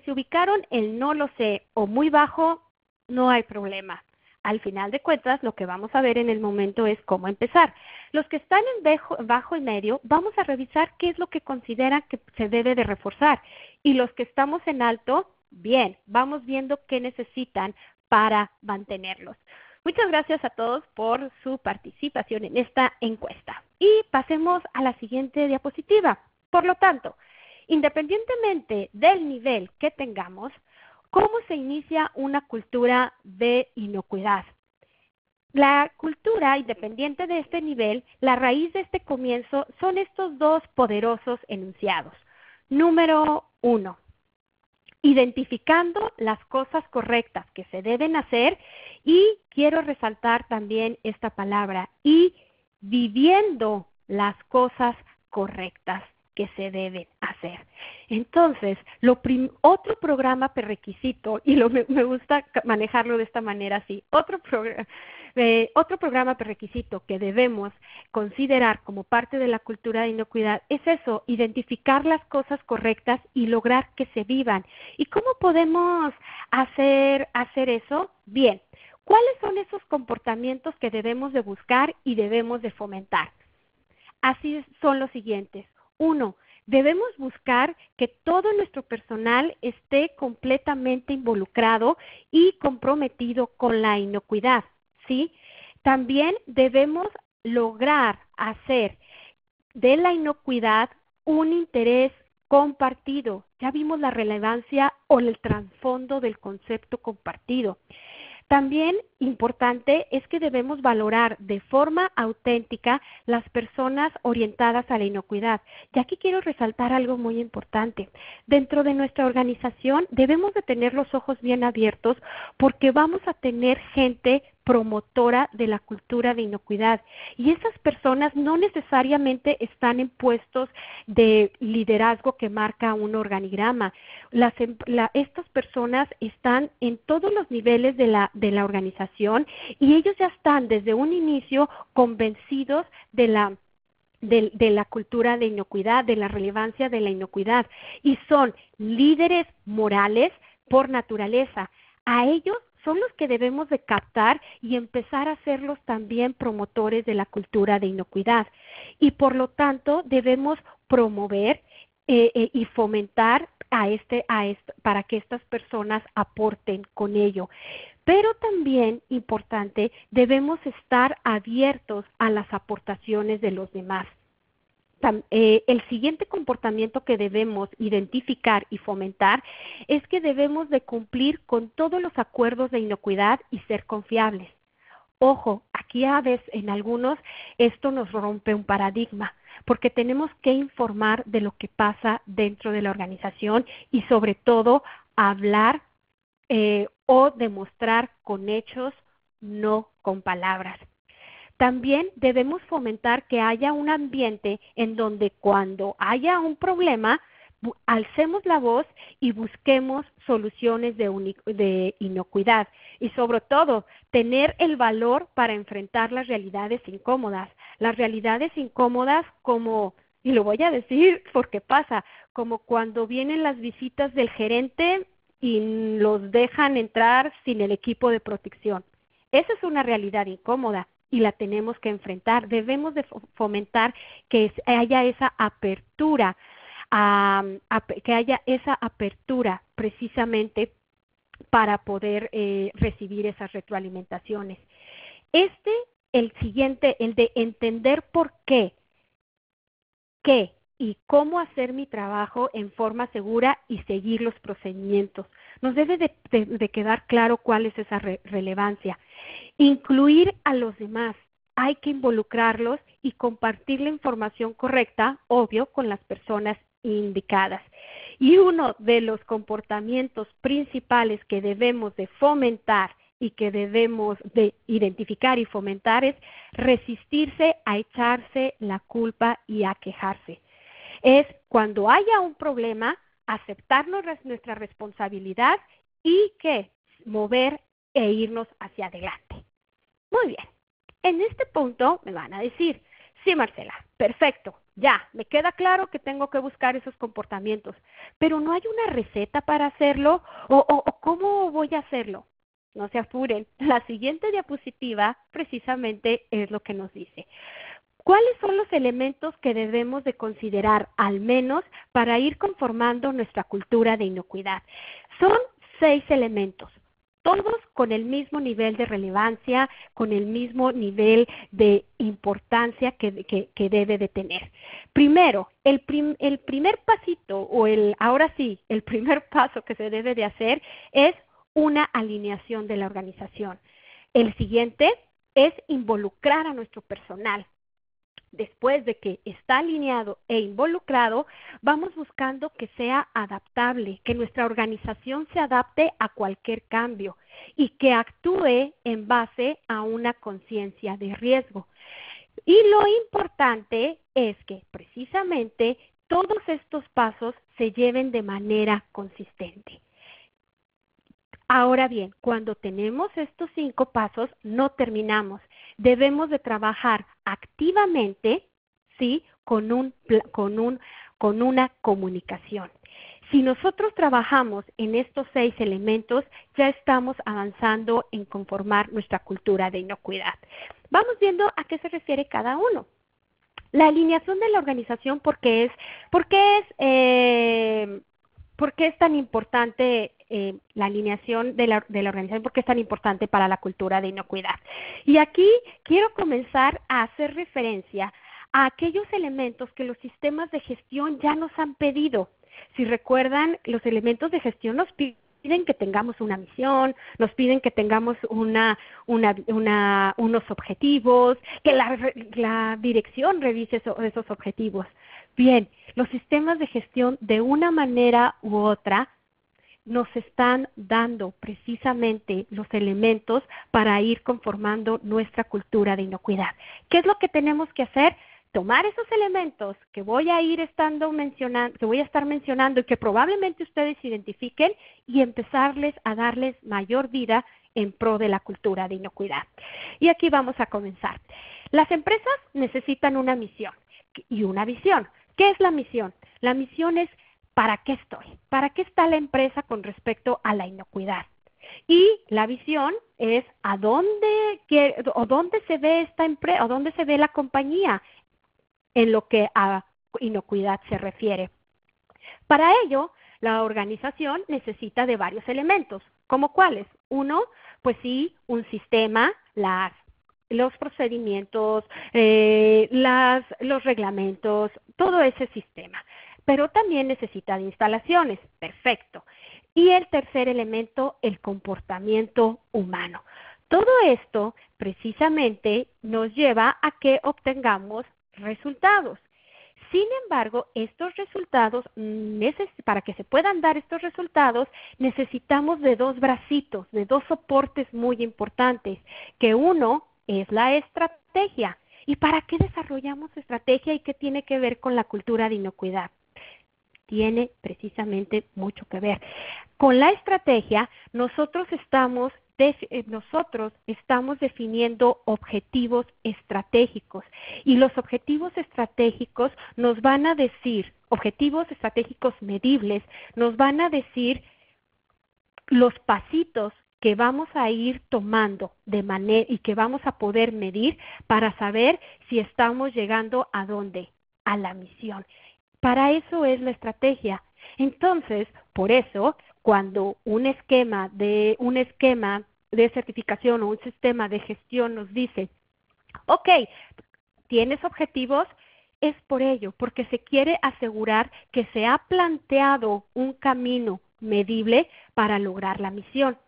se ubicaron en no lo sé o muy bajo, no hay problema. Al final de cuentas, lo que vamos a ver en el momento es cómo empezar. Los que están en bajo y medio, vamos a revisar qué es lo que consideran que se debe de reforzar. Y los que estamos en alto, bien, vamos viendo qué necesitan para mantenerlos. Muchas gracias a todos por su participación en esta encuesta. Y pasemos a la siguiente diapositiva. Por lo tanto, independientemente del nivel que tengamos, ¿cómo se inicia una cultura de inocuidad? La cultura, independiente de este nivel, la raíz de este comienzo son estos dos poderosos enunciados. Número 1. Identificando las cosas correctas que se deben hacer y quiero resaltar también esta palabra, y viviendo las cosas correctas que se deben hacer. Entonces, otro programa prerequisito, y me gusta manejarlo de esta manera así, otro programa prerequisito que debemos considerar como parte de la cultura de inocuidad es eso, identificar las cosas correctas y lograr que se vivan. ¿Y cómo podemos hacer eso? Bien, ¿cuáles son esos comportamientos que debemos de buscar y debemos de fomentar? Así son los siguientes. 1. Debemos buscar que todo nuestro personal esté completamente involucrado y comprometido con la inocuidad, ¿sí? También debemos lograr hacer de la inocuidad un interés compartido. Ya vimos la relevancia o el trasfondo del concepto compartido. También importante es que debemos valorar de forma auténtica las personas orientadas a la inocuidad. Y aquí quiero resaltar algo muy importante. Dentro de nuestra organización debemos de tener los ojos bien abiertos porque vamos a tener gente promotora de la cultura de inocuidad. Y esas personas no necesariamente están en puestos de liderazgo que marca un organigrama. Estas personas están en todos los niveles de la organización y ellos ya están desde un inicio convencidos de la cultura de inocuidad, de la relevancia de la inocuidad, y son líderes morales por naturaleza. A ellos son los que debemos de captar y empezar a hacerlos también promotores de la cultura de inocuidad. Y por lo tanto debemos promover y fomentar para que estas personas aporten con ello. Pero también, importante, debemos estar abiertos a las aportaciones de los demás. El siguiente comportamiento que debemos identificar y fomentar es que debemos de cumplir con todos los acuerdos de inocuidad y ser confiables. Ojo, aquí a veces en algunos esto nos rompe un paradigma, porque tenemos que informar de lo que pasa dentro de la organización y sobre todo hablar o demostrar con hechos, no con palabras. También debemos fomentar que haya un ambiente en donde cuando haya un problema, alcemos la voz y busquemos soluciones de inocuidad y sobre todo tener el valor para enfrentar las realidades incómodas. Las realidades incómodas como, y lo voy a decir porque pasa, como cuando vienen las visitas del gerente y los dejan entrar sin el equipo de protección. Esa es una realidad incómoda y la tenemos que enfrentar. Debemos de fomentar que haya esa apertura, que haya esa apertura precisamente para poder recibir esas retroalimentaciones. El siguiente, el de entender por qué y cómo hacer mi trabajo en forma segura y seguir los procedimientos. Nos debe de quedar claro cuál es esa relevancia. Incluir a los demás. Hay que involucrarlos y compartir la información correcta, obvio, con las personas indicadas. Y uno de los comportamientos principales que debemos de fomentar y que debemos de identificar y fomentar es resistirse a echarse la culpa y a quejarse. Es cuando haya un problema, aceptarnos nuestra responsabilidad y que mover e irnos hacia adelante. Muy bien. En este punto me van a decir, sí, Marcela, perfecto, ya, me queda claro que tengo que buscar esos comportamientos, pero ¿no hay una receta para hacerlo? ¿O cómo voy a hacerlo? No se apuren, la siguiente diapositiva precisamente es lo que nos dice. ¿Cuáles son los elementos que debemos de considerar, al menos, para ir conformando nuestra cultura de inocuidad? Son 6 elementos. Todos con el mismo nivel de relevancia, con el mismo nivel de importancia que debe de tener. Primero, el primer pasito, ahora sí, el primer paso que se debe de hacer es una alineación de la organización. El siguiente es involucrar a nuestro personal. Después de que está alineado e involucrado, vamos buscando que sea adaptable, que nuestra organización se adapte a cualquier cambio y que actúe en base a una conciencia de riesgo. Y lo importante es que precisamente todos estos pasos se lleven de manera consistente. Ahora bien, cuando tenemos estos 5 pasos, no terminamos. Debemos de trabajar activamente, ¿sí?, con una comunicación. Si nosotros trabajamos en estos 6 elementos, ya estamos avanzando en conformar nuestra cultura de inocuidad. Vamos viendo a qué se refiere cada uno. La alineación de la organización, ¿por qué es tan importante la alineación de la organización? ¿Por qué es tan importante para la cultura de inocuidad? Y aquí quiero comenzar a hacer referencia a aquellos elementos que los sistemas de gestión ya nos han pedido. Si recuerdan, los elementos de gestión nos piden piden que tengamos una misión, nos piden que tengamos unos objetivos, que la dirección revise esos objetivos. Bien, los sistemas de gestión de una manera u otra nos están dando precisamente los elementos para ir conformando nuestra cultura de inocuidad. ¿Qué es lo que tenemos que hacer? Tomar esos elementos que voy a estar mencionando y que probablemente ustedes identifiquen y empezarles a darles mayor vida en pro de la cultura de inocuidad. Y aquí vamos a comenzar. Las empresas necesitan una misión y una visión. ¿Qué es la misión? La misión es ¿para qué estoy? ¿Para qué está la empresa con respecto a la inocuidad? Y la visión es dónde se ve esta empresa, o dónde se ve la compañía en lo que a inocuidad se refiere. Para ello, la organización necesita de varios elementos, ¿como cuáles? Uno, pues sí, un sistema, los procedimientos, los reglamentos, todo ese sistema. Pero también necesita de instalaciones, perfecto. Y el tercer elemento, el comportamiento humano. Todo esto precisamente nos lleva a que obtengamos resultados. Sin embargo, estos resultados, para que se puedan dar estos resultados, necesitamos de dos bracitos, de dos soportes muy importantes, que uno es la estrategia. ¿Y para qué desarrollamos estrategia y qué tiene que ver con la cultura de inocuidad? Tiene precisamente mucho que ver. Con la estrategia, nosotros estamos definiendo objetivos estratégicos y los objetivos estratégicos nos van a decir, objetivos estratégicos medibles, nos van a decir los pasitos que vamos a ir tomando y que vamos a poder medir para saber si estamos llegando a dónde, a la misión. Para eso es la estrategia. Entonces, por eso, cuando un esquema de certificación o un sistema de gestión nos dice, ok, ¿tienes objetivos? Es por ello, porque se quiere asegurar que se ha planteado un camino medible para lograr la misión.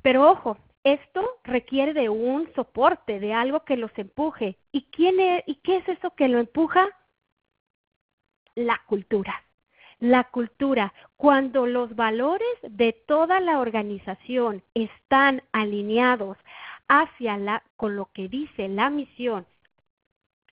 Pero ojo, esto requiere de un soporte, de algo que los empuje. ¿Y qué es eso que lo empuja? La cultura. La cultura, cuando los valores de toda la organización están alineados con lo que dice la misión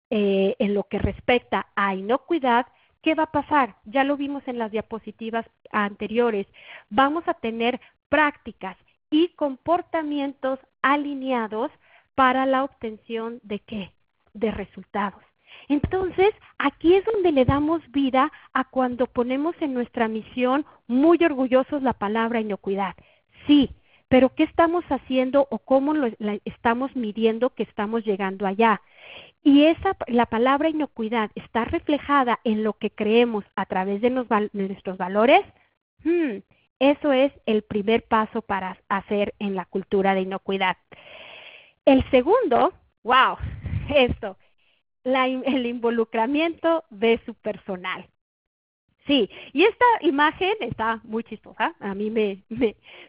en lo que respecta a inocuidad, ¿qué va a pasar? Ya lo vimos en las diapositivas anteriores. Vamos a tener prácticas y comportamientos alineados para la obtención ¿de qué? De resultados. Entonces, aquí es donde le damos vida a cuando ponemos en nuestra misión muy orgullosos la palabra inocuidad. Sí, pero ¿qué estamos haciendo o cómo estamos midiendo que estamos llegando allá? Y la palabra inocuidad está reflejada en lo que creemos a través de nuestros valores. Eso es el primer paso para hacer en la cultura de inocuidad. El segundo, wow, el involucramiento de su personal. Sí, y esta imagen está muy chistosa, a mí me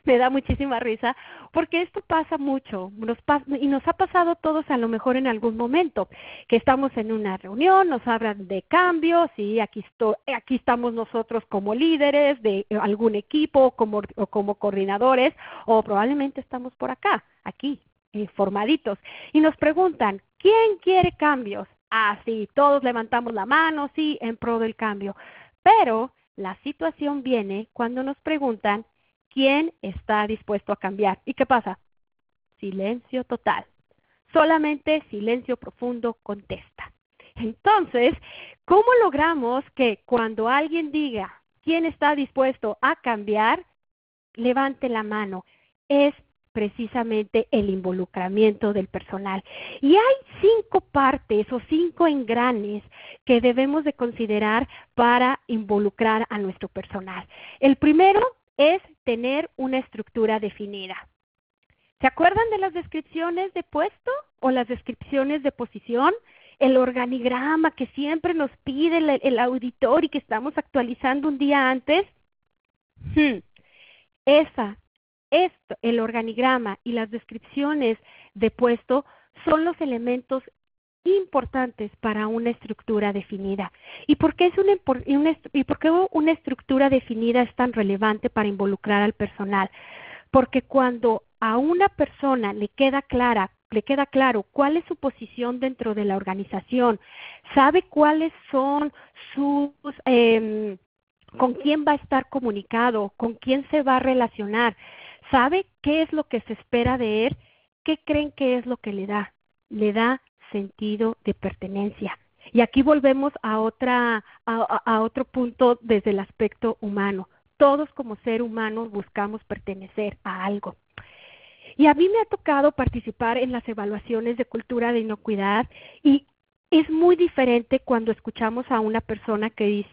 da muchísima risa, porque esto pasa mucho, y nos ha pasado a todos a lo mejor en algún momento, que estamos en una reunión, nos hablan de cambios, y aquí estamos nosotros como líderes de algún equipo, o como coordinadores, o probablemente estamos por acá, aquí, formaditos, y nos preguntan, ¿quién quiere cambios? Ah, sí, todos levantamos la mano, sí, en pro del cambio. Pero la situación viene cuando nos preguntan quién está dispuesto a cambiar. ¿Y qué pasa? Silencio total. Solamente silencio profundo contesta. Entonces, ¿cómo logramos que cuando alguien diga quién está dispuesto a cambiar, levante la mano? Es precisamente el involucramiento del personal. Y hay 5 partes o 5 engranes que debemos de considerar para involucrar a nuestro personal. El primero es tener una estructura definida. ¿Se acuerdan de las descripciones de puesto o las descripciones de posición? El organigrama que siempre nos pide el auditor y que estamos actualizando un día antes. el organigrama y las descripciones de puesto son los elementos importantes para una estructura definida. ¿Y por qué una estructura definida es tan relevante para involucrar al personal? Porque cuando a una persona le queda claro cuál es su posición dentro de la organización, sabe cuáles son con quién va a estar comunicado, con quién se va a relacionar, sabe qué es lo que se espera de él, ¿qué creen que es lo que le da? Le da sentido de pertenencia. Y aquí volvemos a otro punto desde el aspecto humano. Todos como ser humanos buscamos pertenecer a algo. Y a mí me ha tocado participar en las evaluaciones de cultura de inocuidad y es muy diferente cuando escuchamos a una persona que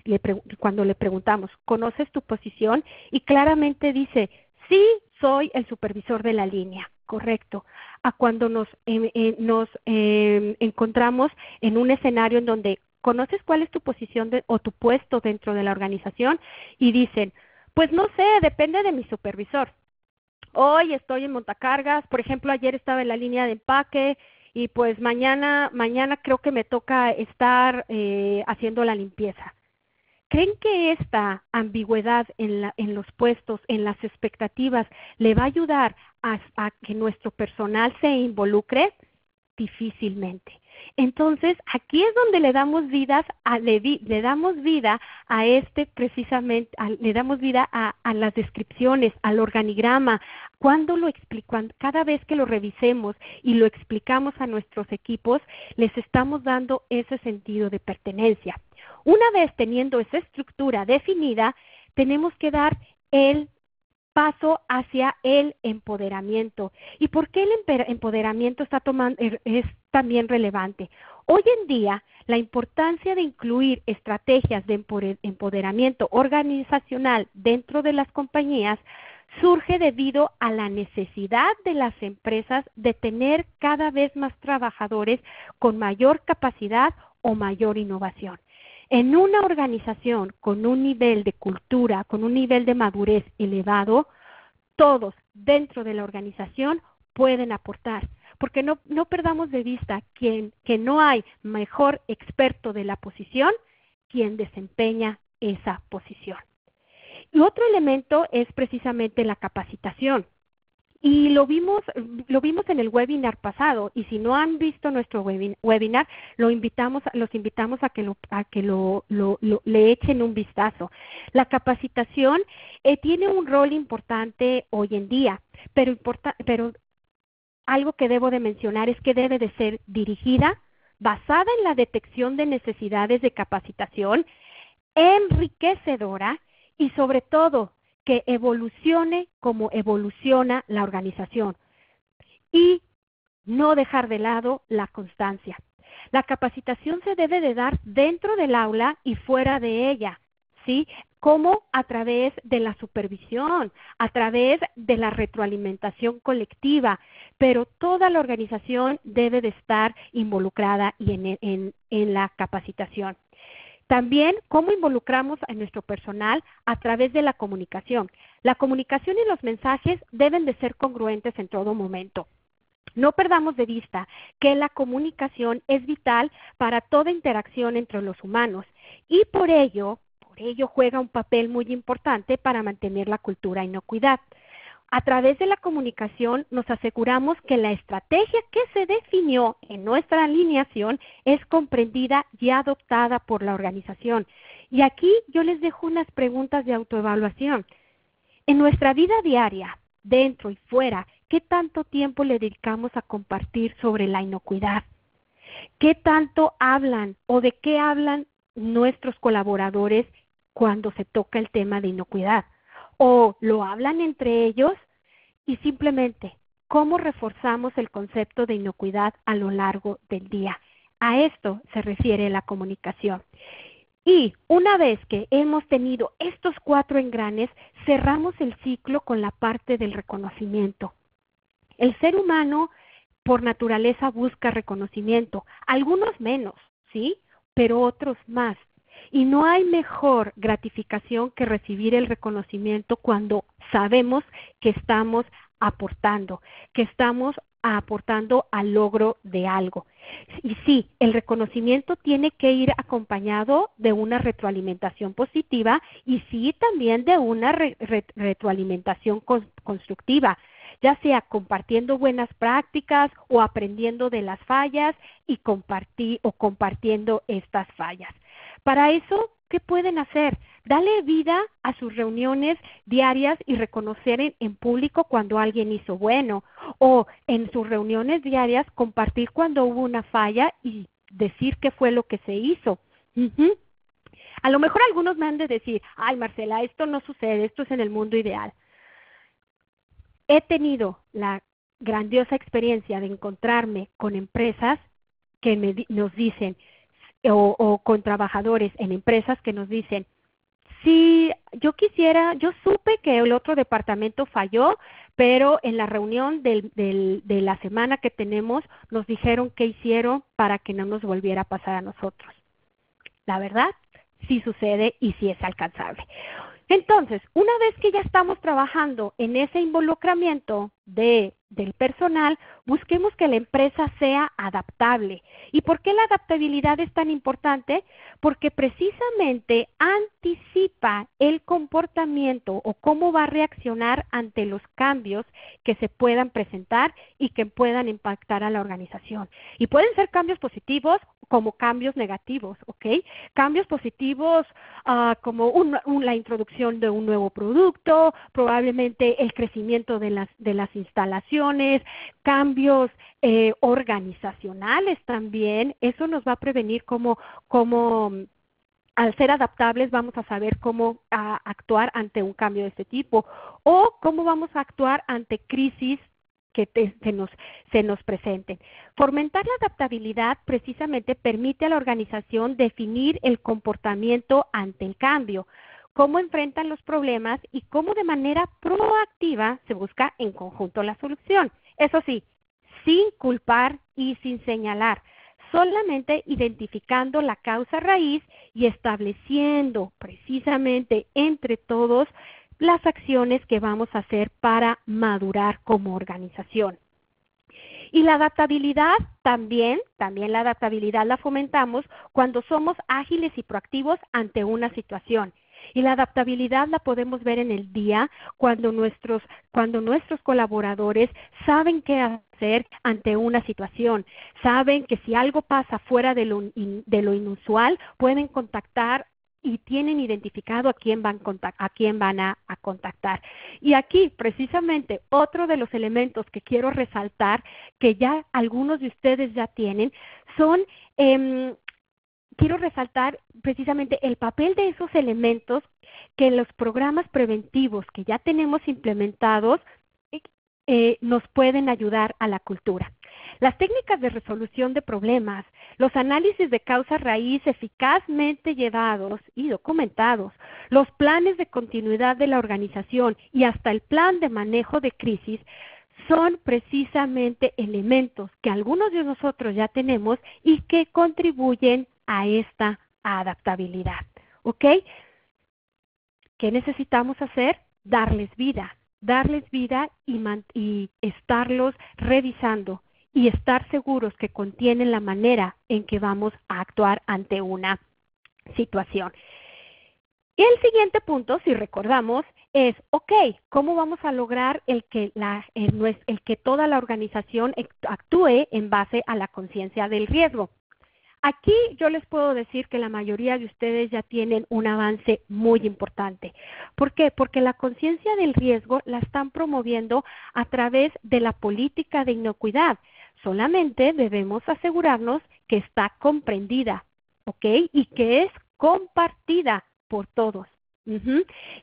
cuando le preguntamos, ¿conoces tu posición? Y claramente dice, sí, soy el supervisor de la línea, correcto. A cuando nos encontramos en un escenario en donde ¿conoces cuál es tu posición o tu puesto dentro de la organización? Y dicen, pues no sé, depende de mi supervisor. Hoy estoy en montacargas, por ejemplo, ayer estaba en la línea de empaque y pues mañana creo que me toca estar haciendo la limpieza. ¿Creen que esta ambigüedad en los puestos, en las expectativas, le va a ayudar a que nuestro personal se involucre? Difícilmente. Entonces, aquí es donde le damos vida a precisamente, le damos vida a las descripciones, al organigrama. Cada vez que lo revisemos y lo explicamos a nuestros equipos, les estamos dando ese sentido de pertenencia. Una vez teniendo esa estructura definida, tenemos que dar el paso hacia el empoderamiento. ¿Y por qué el empoderamiento es también relevante? Hoy en día, la importancia de incluir estrategias de empoderamiento organizacional dentro de las compañías surge debido a la necesidad de las empresas de tener cada vez más trabajadores con mayor capacidad o mayor innovación. En una organización con un nivel de cultura, con un nivel de madurez elevado, todos dentro de la organización pueden aportar, porque no perdamos de vista que no hay mejor experto de la posición quien desempeña esa posición. Y otro elemento es precisamente la capacitación. Y lo vimos en el webinar pasado, y si no han visto nuestro webinar, los invitamos a que le echen un vistazo. La capacitación tiene un rol importante hoy en día, pero algo que debo de mencionar es que debe de ser dirigida, basada en la detección de necesidades de capacitación, enriquecedora y sobre todo que evolucione como evoluciona la organización y no dejar de lado la constancia. La capacitación se debe de dar dentro del aula y fuera de ella, ¿sí? Como a través de la supervisión, a través de la retroalimentación colectiva, pero toda la organización debe de estar involucrada en la capacitación. También, cómo involucramos a nuestro personal a través de la comunicación. La comunicación y los mensajes deben de ser congruentes en todo momento. No perdamos de vista que la comunicación es vital para toda interacción entre los humanos y por ello juega un papel muy importante para mantener la cultura de inocuidad. A través de la comunicación nos aseguramos que la estrategia que se definió en nuestra alineación es comprendida y adoptada por la organización. Y aquí yo les dejo unas preguntas de autoevaluación. En nuestra vida diaria, dentro y fuera, ¿qué tanto tiempo le dedicamos a compartir sobre la inocuidad? ¿Qué tanto hablan o de qué hablan nuestros colaboradores cuando se toca el tema de inocuidad? ¿O lo hablan entre ellos? Y simplemente, ¿cómo reforzamos el concepto de inocuidad a lo largo del día? A esto se refiere la comunicación. Y una vez que hemos tenido estos 4 engranes, cerramos el ciclo con la parte del reconocimiento. El ser humano, por naturaleza, busca reconocimiento, algunos menos, ¿sí? Pero otros más. Y no hay mejor gratificación que recibir el reconocimiento cuando sabemos que estamos aportando, al logro de algo. Y sí, el reconocimiento tiene que ir acompañado de una retroalimentación positiva y sí también de una retroalimentación constructiva, ya sea compartiendo buenas prácticas o aprendiendo de las fallas y compartiendo estas fallas. Para eso, ¿qué pueden hacer? Dale vida a sus reuniones diarias y reconocer en público cuando alguien hizo bueno, o en sus reuniones diarias compartir cuando hubo una falla y decir qué fue lo que se hizo. A lo mejor algunos me han de decir, ay Marcela, esto no sucede, esto es en el mundo ideal. He tenido la grandiosa experiencia de encontrarme con empresas que nos dicen, o con trabajadores en empresas que nos dicen, sí, yo supe que el otro departamento falló, pero en la reunión de la semana que tenemos nos dijeron qué hicieron para que no nos volviera a pasar a nosotros. La verdad, sí sucede y sí es alcanzable. Entonces, una vez que ya estamos trabajando en ese involucramiento del personal, busquemos que la empresa sea adaptable. ¿Y por qué la adaptabilidad es tan importante? Porque precisamente anticipa el comportamiento o cómo va a reaccionar ante los cambios que se puedan presentar y que puedan impactar a la organización. Y pueden ser cambios positivos como cambios negativos, ¿ok? Cambios positivos como la introducción de un nuevo producto, probablemente el crecimiento de las instalaciones, cambios organizacionales también. Eso nos va a prevenir como al ser adaptables vamos a saber cómo actuar ante un cambio de este tipo o cómo vamos a actuar ante crisis que se nos presenten. Fomentar la adaptabilidad precisamente permite a la organización definir el comportamiento ante el cambio, cómo enfrentan los problemas y cómo de manera proactiva se busca en conjunto la solución. Eso sí, sin culpar y sin señalar, solamente identificando la causa raíz y estableciendo precisamente entre todos las acciones que vamos a hacer para madurar como organización. Y la adaptabilidad también la adaptabilidad la fomentamos cuando somos ágiles y proactivos ante una situación. Y la adaptabilidad la podemos ver en el día cuando nuestros colaboradores saben qué hacer ante una situación, saben que si algo pasa fuera de lo inusual, pueden contactar y tienen identificado a quién van a contactar. Y aquí, precisamente, otro de los elementos que quiero resaltar, que ya algunos de ustedes ya tienen, son, quiero resaltar precisamente el papel de esos elementos que los programas preventivos que ya tenemos implementados nos pueden ayudar a la cultura. Las técnicas de resolución de problemas, los análisis de causa raíz eficazmente llevados y documentados, los planes de continuidad de la organización y hasta el plan de manejo de crisis son precisamente elementos que algunos de nosotros ya tenemos y que contribuyen a esta adaptabilidad. ¿Ok? ¿Qué necesitamos hacer? Darles vida y estarlos revisando y estar seguros que contienen la manera en que vamos a actuar ante una situación. Y el siguiente punto, si recordamos, es, ok, ¿cómo vamos a lograr el que toda la organización actúe en base a la conciencia del riesgo? Aquí yo les puedo decir que la mayoría de ustedes ya tienen un avance muy importante. ¿Por qué? Porque la conciencia del riesgo la están promoviendo a través de la política de inocuidad. Solamente debemos asegurarnos que está comprendida, ¿ok? Y que es compartida por todos.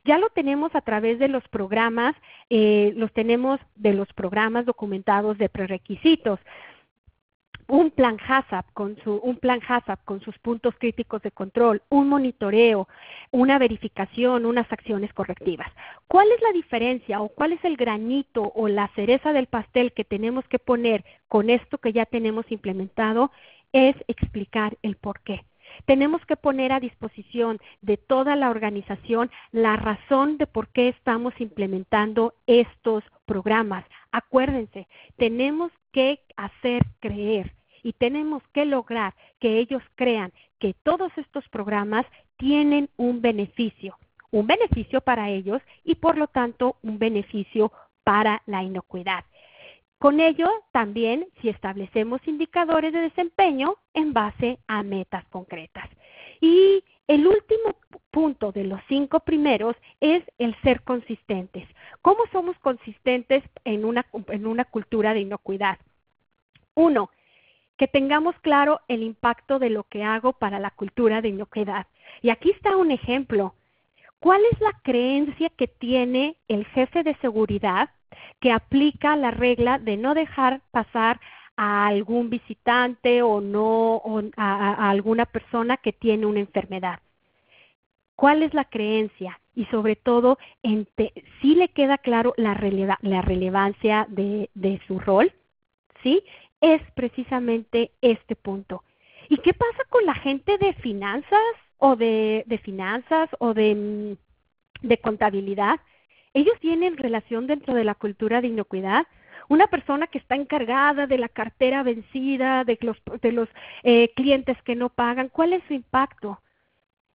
Ya lo tenemos a través de los programas, documentados de prerequisitos. Un plan HACCP con sus puntos críticos de control, un monitoreo, una verificación, unas acciones correctivas. ¿Cuál es la diferencia o cuál es el granito o la cereza del pastel que tenemos que poner con esto que ya tenemos implementado? Es explicar el por qué. Tenemos que poner a disposición de toda la organización la razón de por qué estamos implementando estos programas. Acuérdense, tenemos que hacer creer y tenemos que lograr que ellos crean que todos estos programas tienen un beneficio para ellos y por lo tanto un beneficio para la inocuidad. Con ello, también, si establecemos indicadores de desempeño en base a metas concretas. Y el último punto de los 5 primeros es el ser consistentes. ¿Cómo somos consistentes en una cultura de inocuidad? 1, que tengamos claro el impacto de lo que hago para la cultura de inocuidad. Y aquí está un ejemplo. ¿Cuál es la creencia que tiene el jefe de seguridad que aplica la regla de no dejar pasar a algún visitante o a alguna persona que tiene una enfermedad? ¿Cuál es la creencia? Y sobre todo, ¿sí le queda claro la relevancia de su rol? ¿Sí? Es precisamente este punto. ¿Y qué pasa con la gente de finanzas o de contabilidad? Ellos tienen relación dentro de la cultura de inocuidad. Una persona que está encargada de la cartera vencida, de los clientes que no pagan, ¿cuál es su impacto?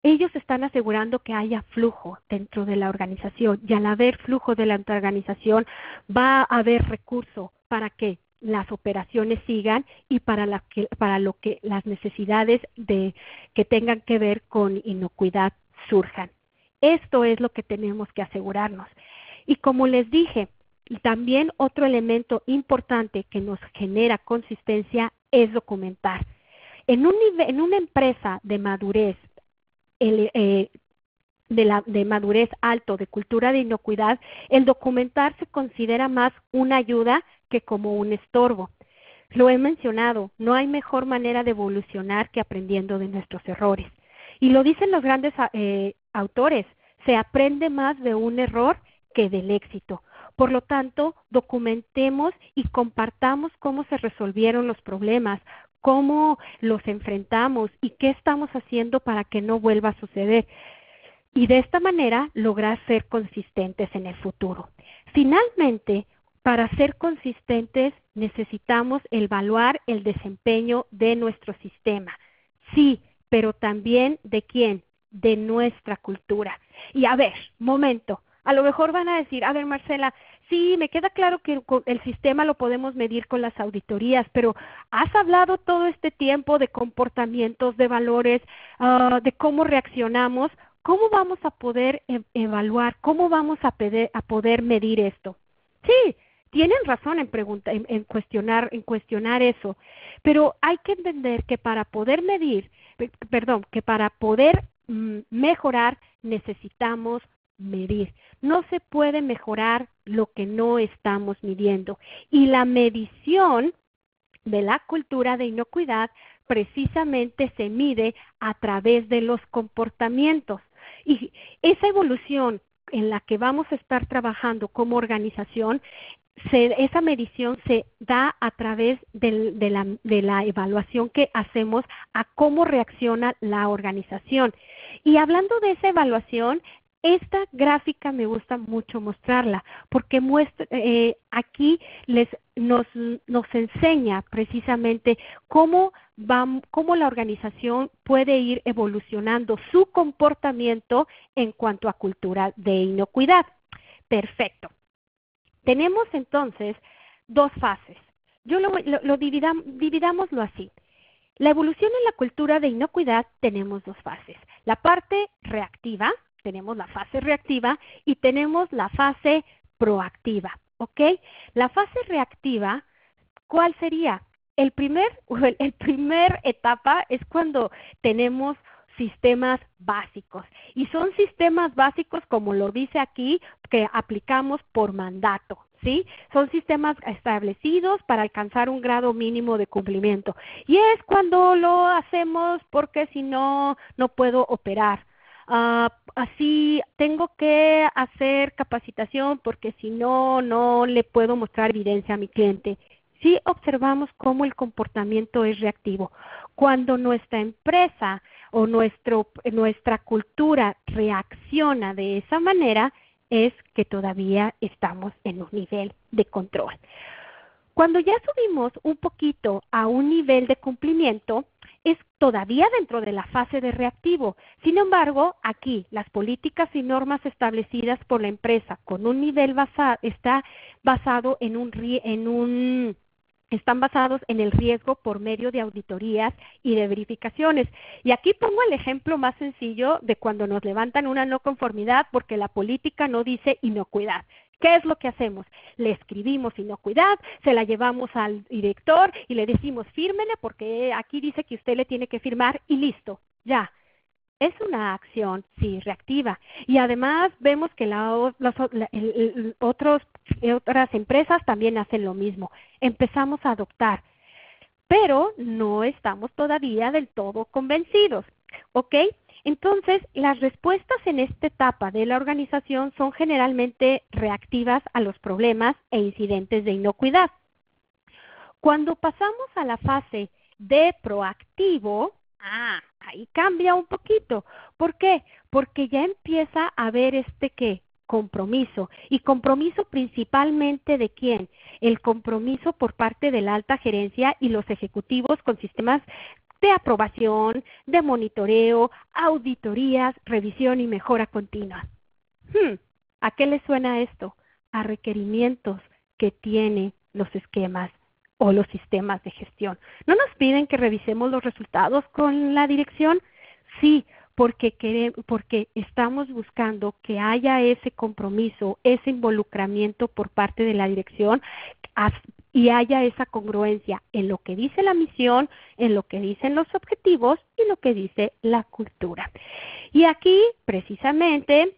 Ellos están asegurando que haya flujo dentro de la organización y al haber flujo de la organización va a haber recurso para que las operaciones sigan y para lo que las necesidades que tengan que ver con inocuidad surjan. Esto es lo que tenemos que asegurarnos. Y como les dije, también otro elemento importante que nos genera consistencia es documentar. En una empresa de madurez, de madurez alto, de cultura de inocuidad, el documentar se considera más una ayuda que como un estorbo. Lo he mencionado, no hay mejor manera de evolucionar que aprendiendo de nuestros errores. Y lo dicen los grandes autores, se aprende más de un error que del éxito. Por lo tanto, documentemos y compartamos cómo se resolvieron los problemas, cómo los enfrentamos y qué estamos haciendo para que no vuelva a suceder. Y de esta manera lograr ser consistentes en el futuro. Finalmente, para ser consistentes necesitamos evaluar el desempeño de nuestro sistema. Sí, pero también ¿de quién? De nuestra cultura. Y a ver, momento, a lo mejor van a decir, a ver Marcela, sí, me queda claro que el sistema lo podemos medir con las auditorías, pero has hablado todo este tiempo de comportamientos, de valores, de cómo reaccionamos. ¿Cómo vamos a poder evaluar? ¿Cómo vamos a poder medir esto? Sí, tienen razón en cuestionar eso, pero hay que entender que para poder mejorar necesitamos medir. No se puede mejorar lo que no estamos midiendo. Y la medición de la cultura de inocuidad precisamente se mide a través de los comportamientos. Y esa evolución en la que vamos a estar trabajando como organización, esa medición se da a través de la evaluación que hacemos a cómo reacciona la organización. Y hablando de esa evaluación, esta gráfica me gusta mucho mostrarla porque aquí nos enseña precisamente cómo la organización puede ir evolucionando su comportamiento en cuanto a cultura de inocuidad. Perfecto. Tenemos entonces 2 fases. Dividámoslo así. La evolución en la cultura de inocuidad tenemos 2 fases. La parte reactiva, tenemos la fase reactiva y tenemos la fase proactiva, ¿ok? La fase reactiva, ¿cuál sería? El primer etapa es cuando tenemos sistemas básicos. Y son sistemas básicos, como lo dice aquí, que aplicamos por mandato, ¿sí? Son sistemas establecidos para alcanzar un grado mínimo de cumplimiento. Y es cuando lo hacemos porque si no, no puedo operar. Así tengo que hacer capacitación porque si no, no le puedo mostrar evidencia a mi cliente. Sí observamos cómo el comportamiento es reactivo. Cuando nuestra empresa o nuestra cultura reacciona de esa manera, es que todavía estamos en un nivel de control. Cuando ya subimos un poquito a un nivel de cumplimiento, es todavía dentro de la fase de reactivo. Sin embargo, aquí las políticas y normas establecidas por la empresa con un nivel están basados en el riesgo por medio de auditorías y de verificaciones. Y aquí pongo el ejemplo más sencillo de cuando nos levantan una no conformidad porque la política no dice inocuidad. ¿Qué es lo que hacemos? Le escribimos inocuidad, se la llevamos al director y le decimos fírmele porque aquí dice que usted le tiene que firmar y listo, ya. Es una acción, sí, reactiva. Y además vemos que otras empresas también hacen lo mismo. Empezamos a adoptar, pero no estamos todavía del todo convencidos, ¿ok? Entonces, las respuestas en esta etapa de la organización son generalmente reactivas a los problemas e incidentes de inocuidad. Cuando pasamos a la fase de proactivo, ahí cambia un poquito. ¿Por qué? Porque ya empieza a haber compromiso. ¿Y compromiso principalmente de quién? El compromiso por parte de la alta gerencia y los ejecutivos con sistemas de aprobación, de monitoreo, auditorías, revisión y mejora continua. ¿A qué le suena esto? A requerimientos que tienen los esquemas o los sistemas de gestión. ¿No nos piden que revisemos los resultados con la dirección? Sí, porque estamos buscando que haya ese compromiso, ese involucramiento por parte de la dirección y haya esa congruencia en lo que dice la misión, en lo que dicen los objetivos y lo que dice la cultura. Y aquí, precisamente,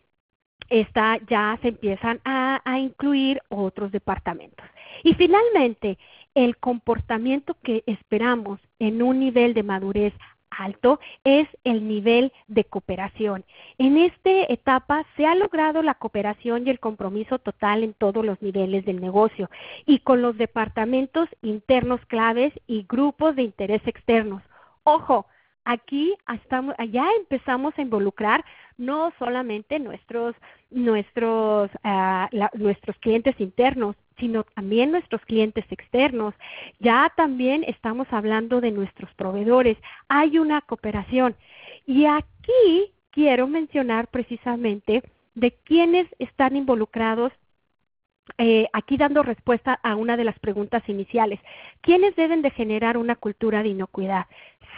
ya se empiezan a incluir otros departamentos. Y finalmente, el comportamiento que esperamos en un nivel de madurez alto es el nivel de cooperación. En esta etapa se ha logrado la cooperación y el compromiso total en todos los niveles del negocio y con los departamentos internos claves y grupos de interés externos. Ojo, aquí ya empezamos a involucrar no solamente nuestros clientes internos, sino también nuestros clientes externos. Ya también estamos hablando de nuestros proveedores. Hay una cooperación. Y aquí quiero mencionar precisamente de quiénes están involucrados, aquí dando respuesta a una de las preguntas iniciales. ¿Quiénes deben de generar una cultura de inocuidad?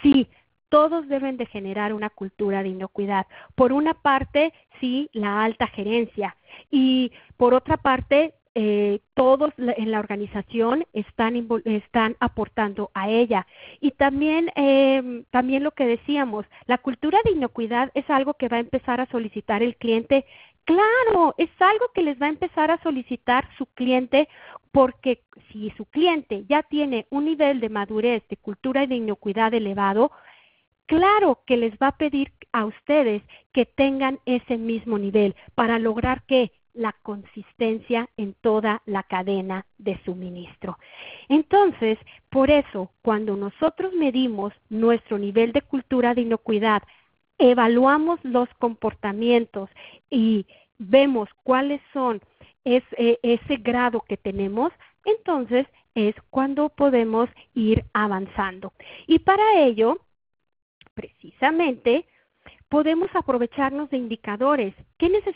Sí, todos deben de generar una cultura de inocuidad. Por una parte, sí, la alta gerencia. Y por otra parte, todos en la organización están aportando a ella. Y también lo que decíamos, la cultura de inocuidad es algo que va a empezar a solicitar el cliente. Claro, es algo que les va a empezar a solicitar su cliente, porque si su cliente ya tiene un nivel de madurez, de cultura y de inocuidad elevado, claro que les va a pedir a ustedes que tengan ese mismo nivel para lograr que la consistencia en toda la cadena de suministro. Entonces, por eso, cuando nosotros medimos nuestro nivel de cultura de inocuidad, evaluamos los comportamientos y vemos cuáles son ese grado que tenemos, entonces es cuando podemos ir avanzando. Y para ello, precisamente, podemos aprovecharnos de indicadores.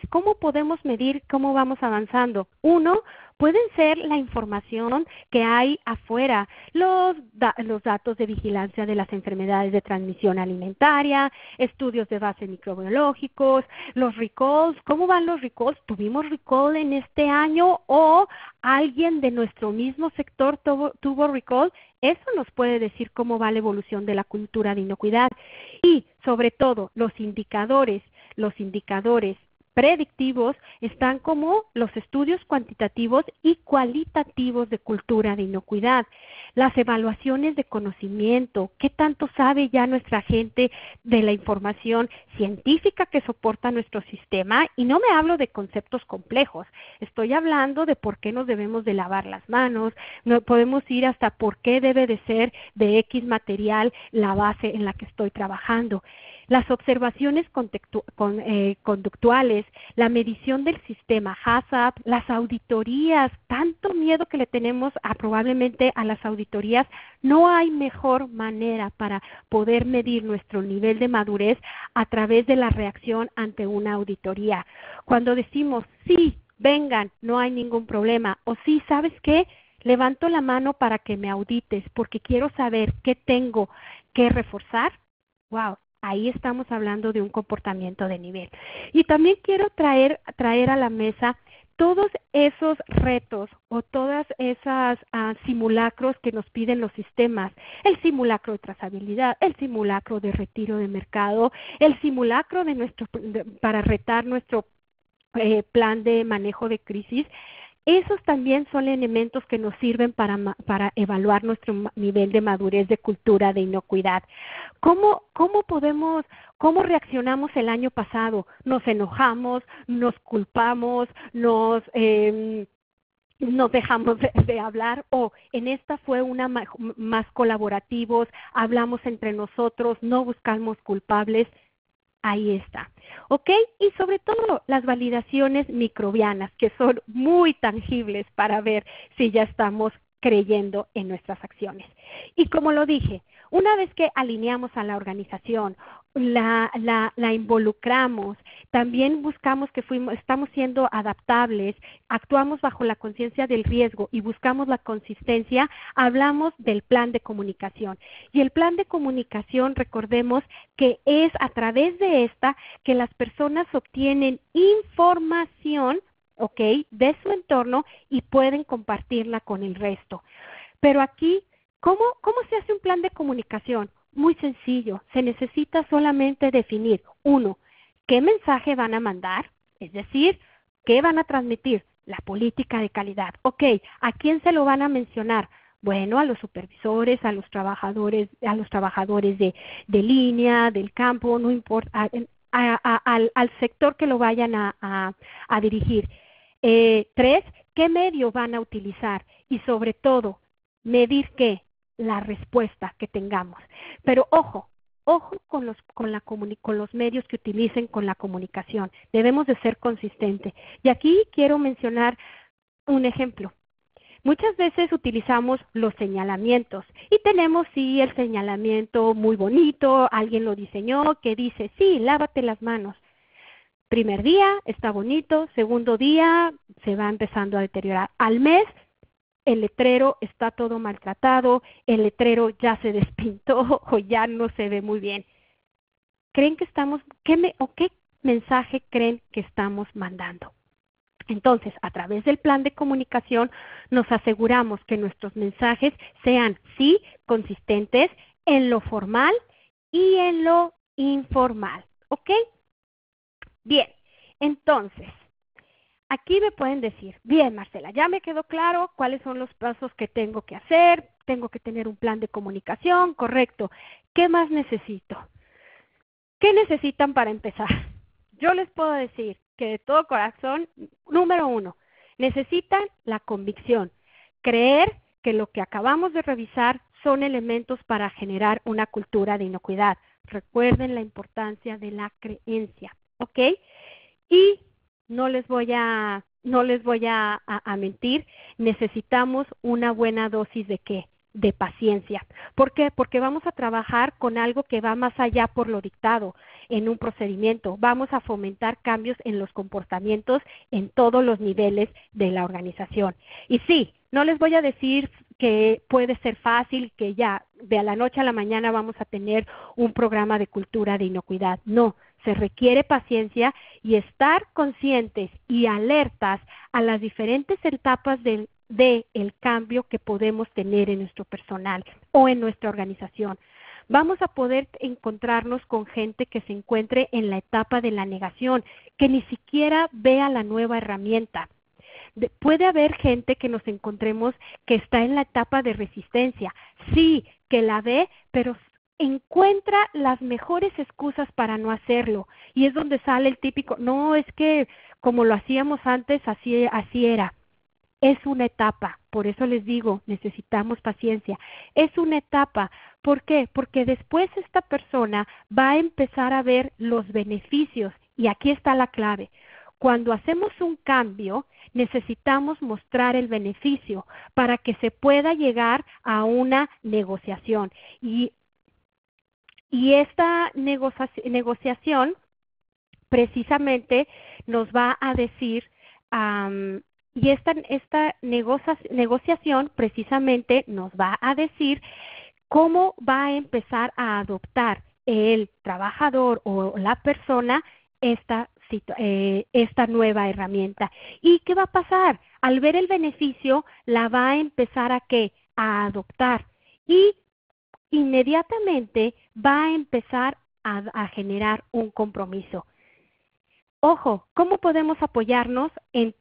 ¿Cómo podemos medir cómo vamos avanzando? Uno, pueden ser la información que hay afuera, los datos de vigilancia de las enfermedades de transmisión alimentaria, estudios de base microbiológicos, los recalls. ¿Cómo van los recalls? ¿Tuvimos recall en este año o alguien de nuestro mismo sector tuvo recall? Eso nos puede decir cómo va la evolución de la cultura de inocuidad. Y, sobre todo, los indicadores predictivos están como los estudios cuantitativos y cualitativos de cultura de inocuidad. Las evaluaciones de conocimiento, qué tanto sabe ya nuestra gente de la información científica que soporta nuestro sistema, y no me hablo de conceptos complejos, estoy hablando de por qué nos debemos de lavar las manos, no podemos ir hasta por qué debe de ser de X material la base en la que estoy trabajando. las observaciones conductuales, la medición del sistema HACCP, las auditorías, tanto miedo que le tenemos probablemente a las auditorías. No hay mejor manera para poder medir nuestro nivel de madurez a través de la reacción ante una auditoría. Cuando decimos, sí, vengan, no hay ningún problema, o sí, ¿sabes qué? Levanto la mano para que me audites porque quiero saber qué tengo que reforzar. Wow, ahí estamos hablando de un comportamiento de nivel. Y también quiero traer a la mesa todos esos retos o todas esas simulacros que nos piden los sistemas. El simulacro de trazabilidad, el simulacro de retiro de mercado, el simulacro para retar nuestro plan de manejo de crisis. Esos también son elementos que nos sirven para evaluar nuestro nivel de madurez de cultura de inocuidad. ¿Cómo reaccionamos el año pasado? ¿Nos enojamos, nos culpamos, nos dejamos de hablar, o en esta fue una más colaborativos, hablamos entre nosotros, no buscamos culpables? Ahí está, ¿ok? Y sobre todo las validaciones microbianas, que son muy tangibles para ver si ya estamos creyendo en nuestras acciones. Y como lo dije, una vez que alineamos a la organización, la involucramos, también buscamos que estamos siendo adaptables, actuamos bajo la conciencia del riesgo y buscamos la consistencia, hablamos del plan de comunicación. Y el plan de comunicación, recordemos que es a través de esta que las personas obtienen información, ¿ok?, de su entorno y pueden compartirla con el resto. Pero aquí, ¿cómo se hace un plan de comunicación? Muy sencillo, se necesita solamente definir, 1, qué mensaje van a mandar, es decir, qué van a transmitir, la política de calidad. Ok, ¿a quién se lo van a mencionar? Bueno, a los supervisores, a los trabajadores de línea, del campo, no importa, al sector que lo vayan a dirigir. 3, ¿qué medio van a utilizar? Y sobre todo, medir qué, la respuesta que tengamos. Pero ojo con los medios que utilicen con la comunicación. Debemos de ser consistentes. Y aquí quiero mencionar un ejemplo. Muchas veces utilizamos los señalamientos y tenemos sí el señalamiento muy bonito, alguien lo diseñó, que dice, sí, lávate las manos. Primer día está bonito, segundo día se va empezando a deteriorar. Al mes, el letrero está todo maltratado, el letrero ya se despintó o ya no se ve muy bien. ¿Creen que qué mensaje creen que estamos mandando? Entonces, a través del plan de comunicación, nos aseguramos que nuestros mensajes sean, sí, consistentes en lo formal y en lo informal. ¿Ok? Bien, entonces, aquí me pueden decir, bien, Marcela, ya me quedó claro cuáles son los pasos que tengo que hacer, tengo que tener un plan de comunicación, correcto. ¿Qué más necesito? ¿Qué necesitan para empezar? Yo les puedo decir que de todo corazón, número 1, necesitan la convicción, creer que lo que acabamos de revisar son elementos para generar una cultura de inocuidad. Recuerden la importancia de la creencia, ¿ok? Y no les voy a mentir, necesitamos una buena dosis de ¿qué? De paciencia. ¿Por qué? Porque vamos a trabajar con algo que va más allá por lo dictado en un procedimiento. Vamos a fomentar cambios en los comportamientos en todos los niveles de la organización. Y sí, no les voy a decir que puede ser fácil, que ya de la noche a la mañana vamos a tener un programa de cultura de inocuidad. No, se requiere paciencia y estar conscientes y alertas a las diferentes etapas del cambio que podemos tener en nuestro personal o en nuestra organización. Vamos a poder encontrarnos con gente que se encuentre en la etapa de la negación, que ni siquiera vea la nueva herramienta. Puede haber gente que nos encontremos que está en la etapa de resistencia, sí, que la ve, pero encuentra las mejores excusas para no hacerlo. Y es donde sale el típico, no, es que como lo hacíamos antes, así era. Es una etapa, por eso les digo, necesitamos paciencia. Es una etapa. ¿Por qué? Porque después esta persona va a empezar a ver los beneficios, y aquí está la clave. Cuando hacemos un cambio, necesitamos mostrar el beneficio para que se pueda llegar a una negociación. Y esta negociación precisamente nos va a decir, y esta negociación precisamente nos va a decir cómo va a empezar a adoptar el trabajador o la persona esta nueva herramienta. ¿Y qué va a pasar? Al ver el beneficio, la va a empezar a ¿qué? A adoptar. Y inmediatamente va a empezar a generar un compromiso. Ojo, ¿cómo podemos apoyarnos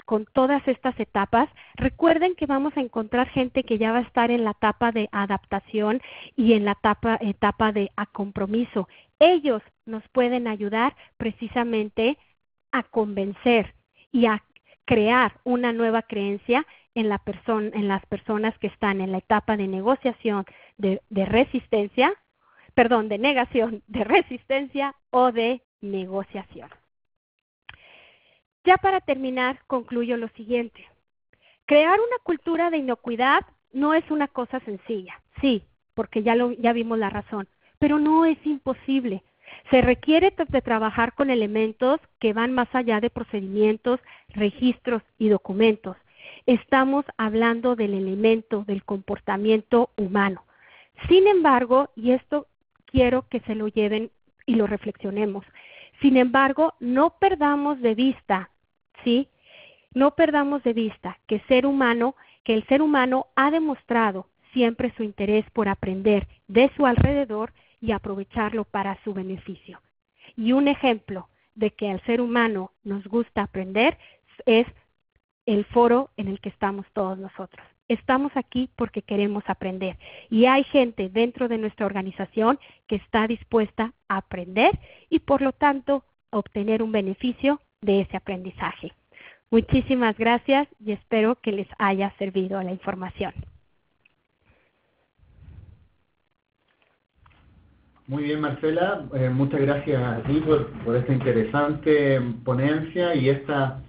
con todas estas etapas? Recuerden que vamos a encontrar gente que ya va a estar en la etapa de adaptación y en la etapa de compromiso. Ellos nos pueden ayudar precisamente a convencer y a crear una nueva creencia en las personas que están en la etapa de negociación de resistencia, perdón, de negación, de resistencia o de negociación. Ya para terminar, concluyo lo siguiente. Crear una cultura de inocuidad no es una cosa sencilla, sí, porque ya vimos la razón, pero no es imposible. Se requiere de trabajar con elementos que van más allá de procedimientos, registros y documentos. Estamos hablando del elemento del comportamiento humano. Sin embargo, y esto quiero que se lo lleven y lo reflexionemos, sin embargo, no perdamos de vista, ¿sí? No perdamos de vista que el ser humano ha demostrado siempre su interés por aprender de su alrededor y aprovecharlo para su beneficio. Y un ejemplo de que al ser humano nos gusta aprender es el foro en el que estamos todos nosotros. Estamos aquí porque queremos aprender y hay gente dentro de nuestra organización que está dispuesta a aprender y por lo tanto a obtener un beneficio de ese aprendizaje. Muchísimas gracias y espero que les haya servido la información. Muy bien, Marcela. Muchas gracias a ti por esta interesante ponencia y esta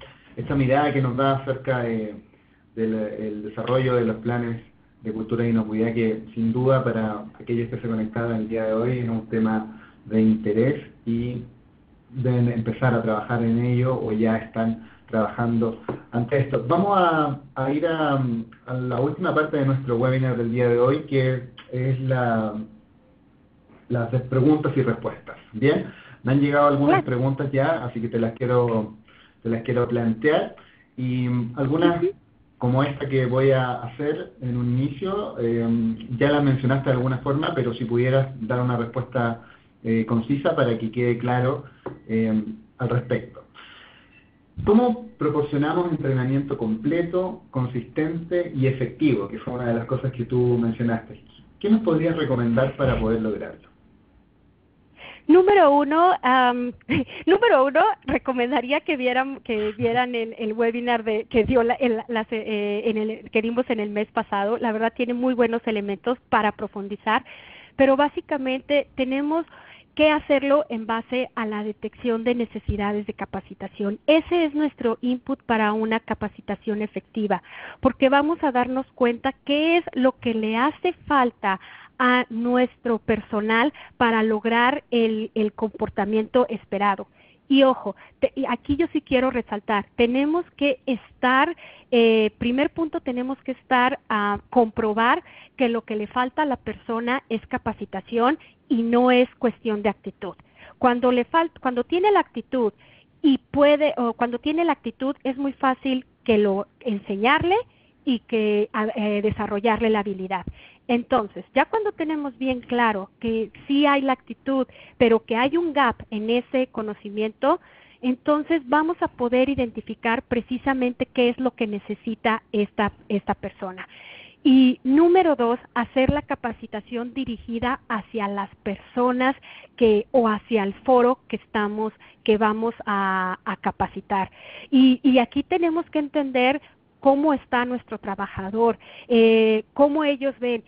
mirada que nos da acerca del desarrollo de los planes de cultura de inocuidad, que sin duda para aquellos que se conectaron el día de hoy es un tema de interés y deben empezar a trabajar en ello o ya están trabajando ante esto. Vamos a ir a la última parte de nuestro webinar del día de hoy, que es las preguntas y respuestas. Bien, me han llegado algunas preguntas ya, así que te las quiero plantear y algunas como esta que voy a hacer en un inicio, ya la mencionaste de alguna forma, pero si pudieras dar una respuesta concisa para que quede claro al respecto. ¿Cómo proporcionamos entrenamiento completo, consistente y efectivo? Que fue una de las cosas que tú mencionaste. ¿Qué nos podrías recomendar para poder lograrlo? Número uno, recomendaría que vieran el webinar que dimos en el mes pasado. La verdad tiene muy buenos elementos para profundizar, pero básicamente tenemos que hacerlo en base a la detección de necesidades de capacitación. Ese es nuestro input para una capacitación efectiva, porque vamos a darnos cuenta qué es lo que le hace falta a nuestro personal para lograr el comportamiento esperado. Y ojo, aquí yo sí quiero resaltar, tenemos que estar, primer punto, tenemos que estar a comprobar que lo que le falta a la persona es capacitación y no es cuestión de actitud. Cuando tiene la actitud cuando tiene la actitud es muy fácil que enseñarle y que desarrollarle la habilidad. Entonces, ya cuando tenemos bien claro que sí hay la actitud, pero que hay un gap en ese conocimiento, entonces vamos a poder identificar precisamente qué es lo que necesita esta persona. Y número 2, hacer la capacitación dirigida hacia las personas o hacia el foro que vamos a capacitar. Y aquí tenemos que entender cómo está nuestro trabajador, cómo ellos ven.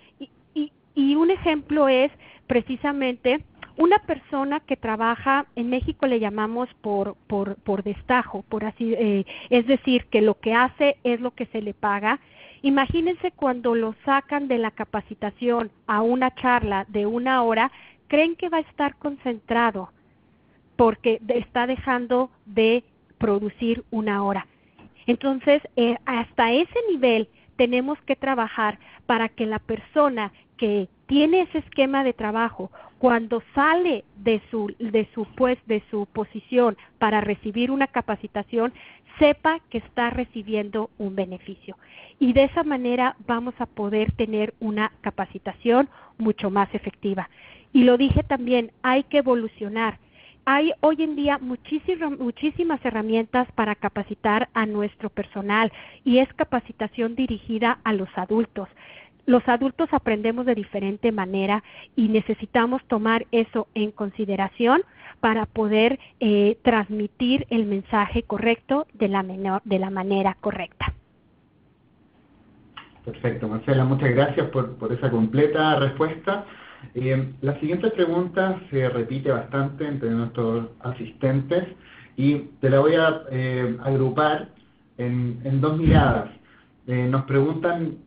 Y un ejemplo es precisamente una persona que trabaja, en México le llamamos por destajo, por así, es decir, que lo que hace es lo que se le paga. Imagínense cuando lo sacan de la capacitación a una charla de 1 hora, creen que va a estar concentrado porque está dejando de producir 1 hora. Entonces, hasta ese nivel tenemos que trabajar para que la persona que tiene ese esquema de trabajo, cuando sale de su posición para recibir una capacitación, sepa que está recibiendo un beneficio. Y de esa manera vamos a poder tener una capacitación mucho más efectiva. Y lo dije también, hay que evolucionar. Hay hoy en día muchísimas herramientas para capacitar a nuestro personal y es capacitación dirigida a los adultos. Los adultos aprendemos de diferente manera y necesitamos tomar eso en consideración para poder transmitir el mensaje correcto de la manera correcta. Perfecto, Marcela, muchas gracias por esa completa respuesta. La siguiente pregunta se repite bastante entre nuestros asistentes y te la voy a agrupar en 2 miradas. Nos preguntan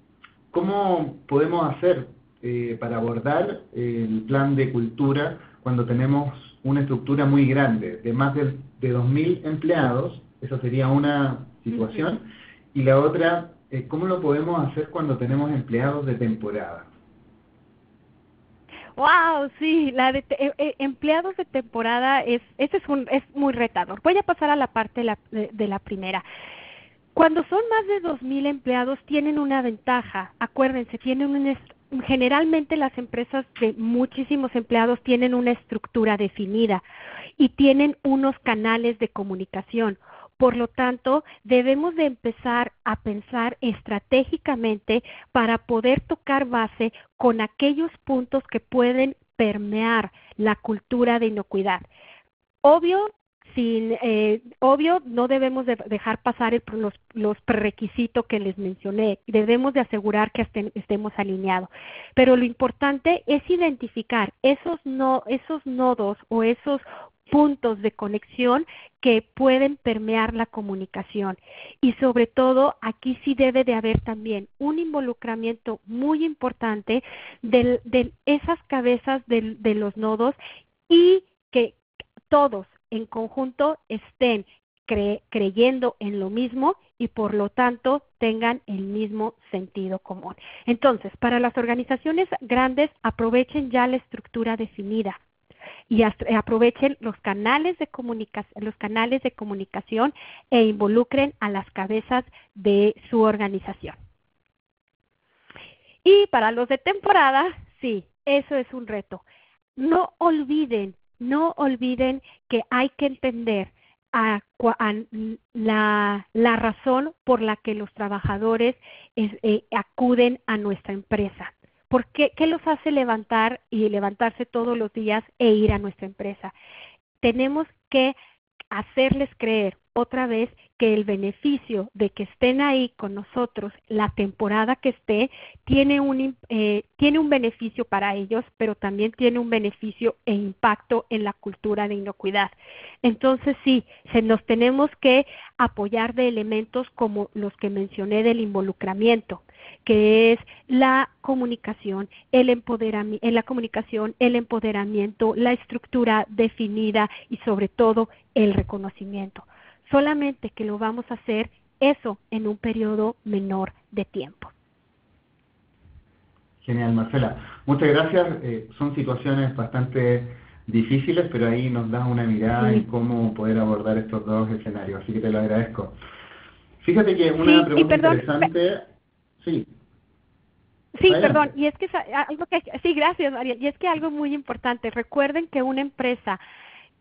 cómo podemos hacer para abordar el plan de cultura cuando tenemos una estructura muy grande, de más de 2.000 empleados. Esa sería una situación. Y la otra, ¿cómo lo podemos hacer cuando tenemos empleados de temporada? Wow, sí, empleados de temporada es muy retador. Voy a pasar a la parte de la primera. Cuando son más de 2,000 empleados tienen una ventaja. Acuérdense, generalmente las empresas de muchísimos empleados tienen una estructura definida y tienen unos canales de comunicación. Por lo tanto, debemos de empezar a pensar estratégicamente para poder tocar base con aquellos puntos que pueden permear la cultura de inocuidad. Obvio, no debemos de dejar pasar los prerequisitos que les mencioné. Debemos de asegurar que estemos alineados. Pero lo importante es identificar esos nodos o esos puntos de conexión que pueden permear la comunicación. Y sobre todo, aquí sí debe de haber también un involucramiento muy importante de esas cabezas de los nodos y que todos en conjunto estén creyendo en lo mismo y por lo tanto tengan el mismo sentido común. Entonces, para las organizaciones grandes, aprovechen ya la estructura definida y aprovechen los canales de comunicación e involucren a las cabezas de su organización. Y para los de temporada, sí, eso es un reto. No olviden que hay que entender la razón por la que los trabajadores acuden a nuestra empresa. ¿Qué los hace levantarse todos los días e ir a nuestra empresa? Tenemos que hacerles creer otra vez que el beneficio de que estén ahí con nosotros la temporada que esté tiene un beneficio para ellos, pero también tiene un beneficio e impacto en la cultura de inocuidad. Entonces sí, nos tenemos que apoyar de elementos como los que mencioné del involucramiento, que es la comunicación, el empoderamiento, la estructura definida y sobre todo el reconocimiento. Solamente que lo vamos a hacer eso en un periodo menor de tiempo. Genial, Marcela. Muchas gracias. Son situaciones bastante difíciles, pero ahí nos das una mirada en cómo poder abordar estos 2 escenarios, así que te lo agradezco. Fíjate que una pregunta interesante... Sí, perdón, y es que algo que... Sí, gracias, Ariel. Y es que algo muy importante. Recuerden que una empresa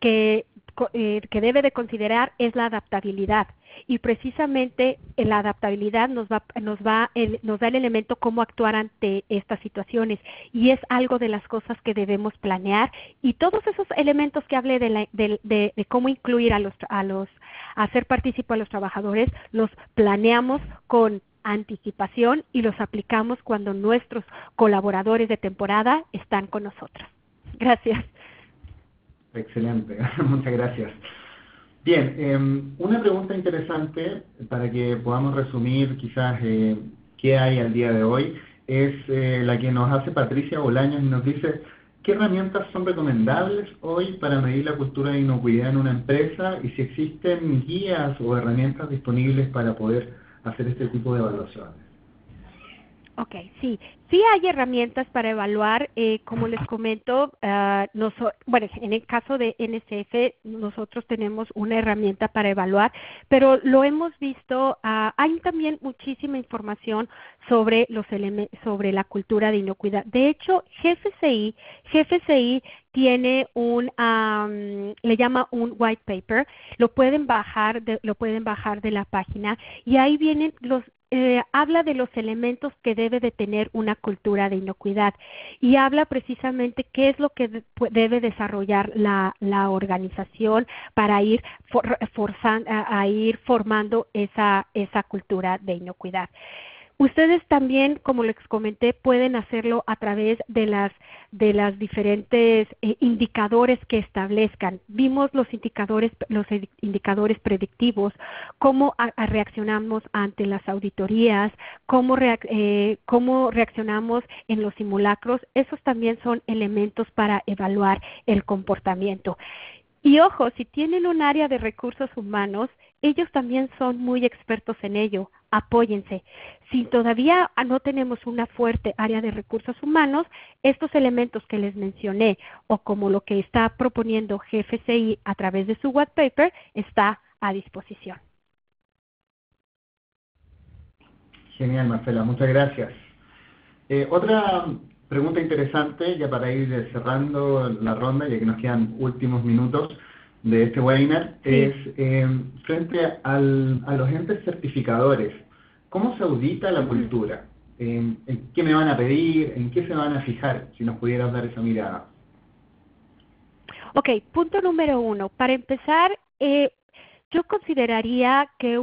que debe de considerar es la adaptabilidad, y precisamente la adaptabilidad nos da el elemento cómo actuar ante estas situaciones, y es algo de las cosas que debemos planear, y todos esos elementos que hablé de cómo incluir hacer partícipe a los trabajadores, los planeamos con anticipación y los aplicamos cuando nuestros colaboradores de temporada están con nosotros. Gracias. Excelente, muchas gracias. Bien, una pregunta interesante para que podamos resumir quizás qué hay al día de hoy es la que nos hace Patricia Bolaños y nos dice qué herramientas son recomendables hoy para medir la cultura de inocuidad en una empresa y si existen guías o herramientas disponibles para poder hacer este tipo de evaluaciones. Ok, sí hay herramientas para evaluar, como les comento, bueno, en el caso de NSF nosotros tenemos una herramienta para evaluar, pero lo hemos visto, hay también muchísima información sobre sobre la cultura de inocuidad. De hecho, GFCI tiene le llama un white paper, lo pueden bajar de la página, y ahí vienen habla de los elementos que debe de tener una cultura de inocuidad, y habla precisamente qué es lo que debe desarrollar la organización para ir formando esa cultura de inocuidad. Ustedes también, como les comenté, pueden hacerlo a través de las diferentes indicadores que establezcan. Vimos los indicadores predictivos, cómo reaccionamos ante las auditorías, cómo reaccionamos en los simulacros. Esos también son elementos para evaluar el comportamiento. Y ojo, si tienen un área de recursos humanos, ellos también son muy expertos en ello. Apóyense. Si todavía no tenemos una fuerte área de recursos humanos, estos elementos que les mencioné, o como lo que está proponiendo GFCI a través de su white paper, está a disposición. Genial, Marcela, muchas gracias. Otra pregunta interesante, ya para ir cerrando la ronda, ya que nos quedan últimos minutos de este webinar, sí, es frente a los entes certificadores, ¿cómo se audita la cultura? ¿En qué me van a pedir? ¿En qué se van a fijar? Si nos pudieras dar esa mirada. Ok, punto número 1. Para empezar, yo consideraría que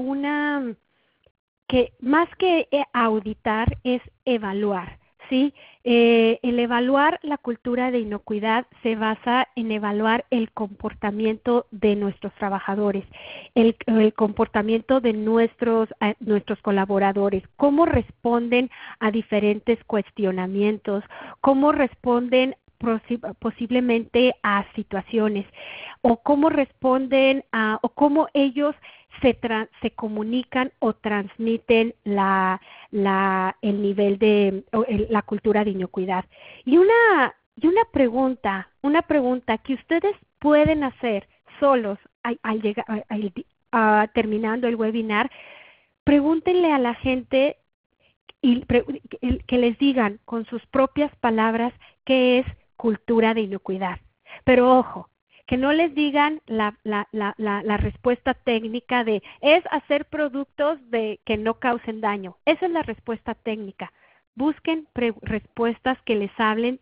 más que auditar es evaluar, ¿sí? El evaluar la cultura de inocuidad se basa en evaluar el comportamiento de nuestros trabajadores, el comportamiento de nuestros colaboradores, cómo responden a diferentes cuestionamientos, cómo responden posiblemente a situaciones, o cómo responden o cómo ellos se comunican o transmiten el nivel de la cultura de inocuidad. Y una pregunta que ustedes pueden hacer solos al llegar terminando el webinar, pregúntenle a la gente y que les digan con sus propias palabras qué es cultura de inocuidad. Pero ojo, que no les digan la respuesta técnica de es hacer productos que no causen daño. Esa es la respuesta técnica. Busquen respuestas que les hablen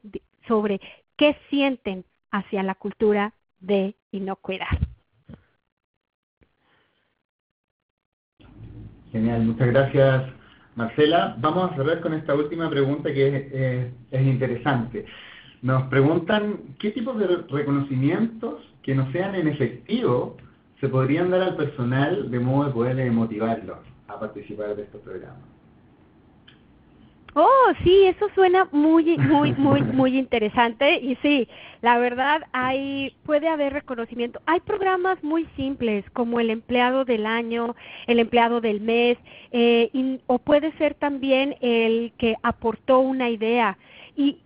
sobre qué sienten hacia la cultura de inocuidad. Genial, muchas gracias, Marcela. Vamos a cerrar con esta última pregunta que es interesante. Nos preguntan qué tipo de reconocimientos que no sean en efectivo se podrían dar al personal de modo de poder motivarlos a participar de estos programas. Oh, sí, eso suena muy interesante, y sí, la verdad puede haber reconocimiento. Hay programas muy simples como el empleado del año, el empleado del mes, o puede ser también el que aportó una idea. Y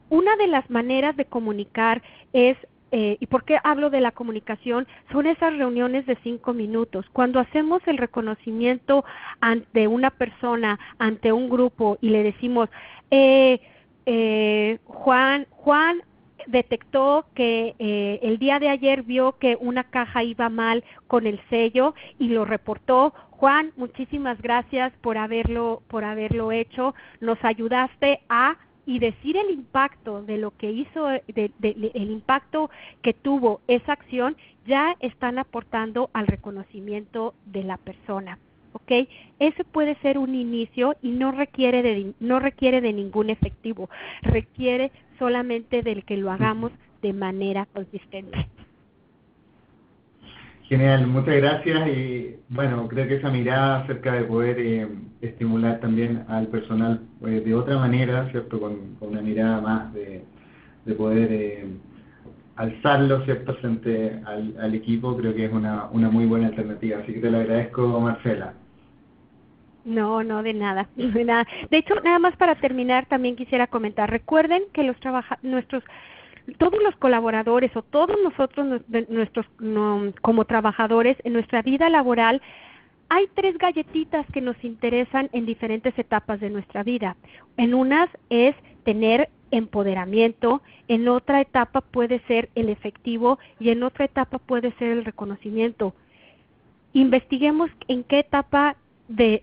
una de las maneras de comunicar es, ¿y por qué hablo de la comunicación? Son esas reuniones de 5 minutos. Cuando hacemos el reconocimiento ante una persona, ante un grupo, y le decimos, Juan, detectó que el día de ayer vio que una caja iba mal con el sello y lo reportó. Juan, muchísimas gracias por haberlo hecho. Nos ayudaste a y decir el impacto de lo que hizo, el impacto que tuvo esa acción, ya están aportando al reconocimiento de la persona. ¿Ok? Ese puede ser un inicio y no requiere de ningún efectivo, requiere solamente del que lo hagamos de manera consistente. Genial, muchas gracias y bueno, creo que esa mirada acerca de poder estimular también al personal de otra manera, ¿cierto? Con una mirada más de poder alzarlo, ¿cierto? Frente al equipo, creo que es una muy buena alternativa, así que te lo agradezco, Marcela. No, de nada, de nada. De hecho, nada más para terminar, también quisiera comentar, recuerden que todos los colaboradores o todos nosotros, como trabajadores, en nuestra vida laboral, hay 3 galletitas que nos interesan en diferentes etapas de nuestra vida. En unas es tener empoderamiento, en otra etapa puede ser el efectivo y en otra etapa puede ser el reconocimiento. Investiguemos en qué etapa de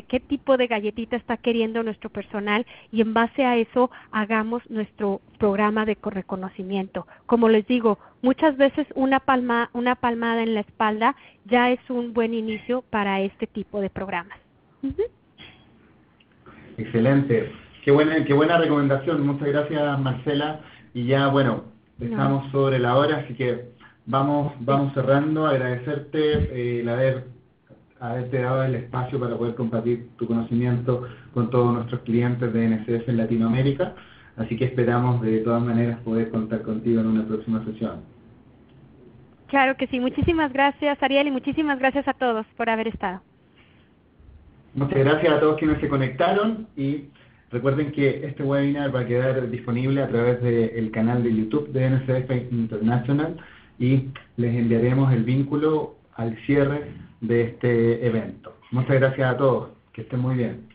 qué tipo de galletita está queriendo nuestro personal y en base a eso hagamos nuestro programa de reconocimiento. Como les digo, muchas veces una palmada en la espalda ya es un buen inicio para este tipo de programas. Excelente, qué buena recomendación, muchas gracias, Marcela, y ya bueno, estamos sobre la hora, así que vamos cerrando, agradecerte el haberte dado el espacio para poder compartir tu conocimiento con todos nuestros clientes de NSF en Latinoamérica, así que esperamos de todas maneras poder contar contigo en una próxima sesión. Claro que sí, muchísimas gracias, Ariel, y muchísimas gracias a todos por haber estado. Muchas gracias a todos quienes se conectaron y recuerden que este webinar va a quedar disponible a través del canal de YouTube de NSF International y les enviaremos el vínculo al cierre de este evento. Muchas gracias a todos, que estén muy bien.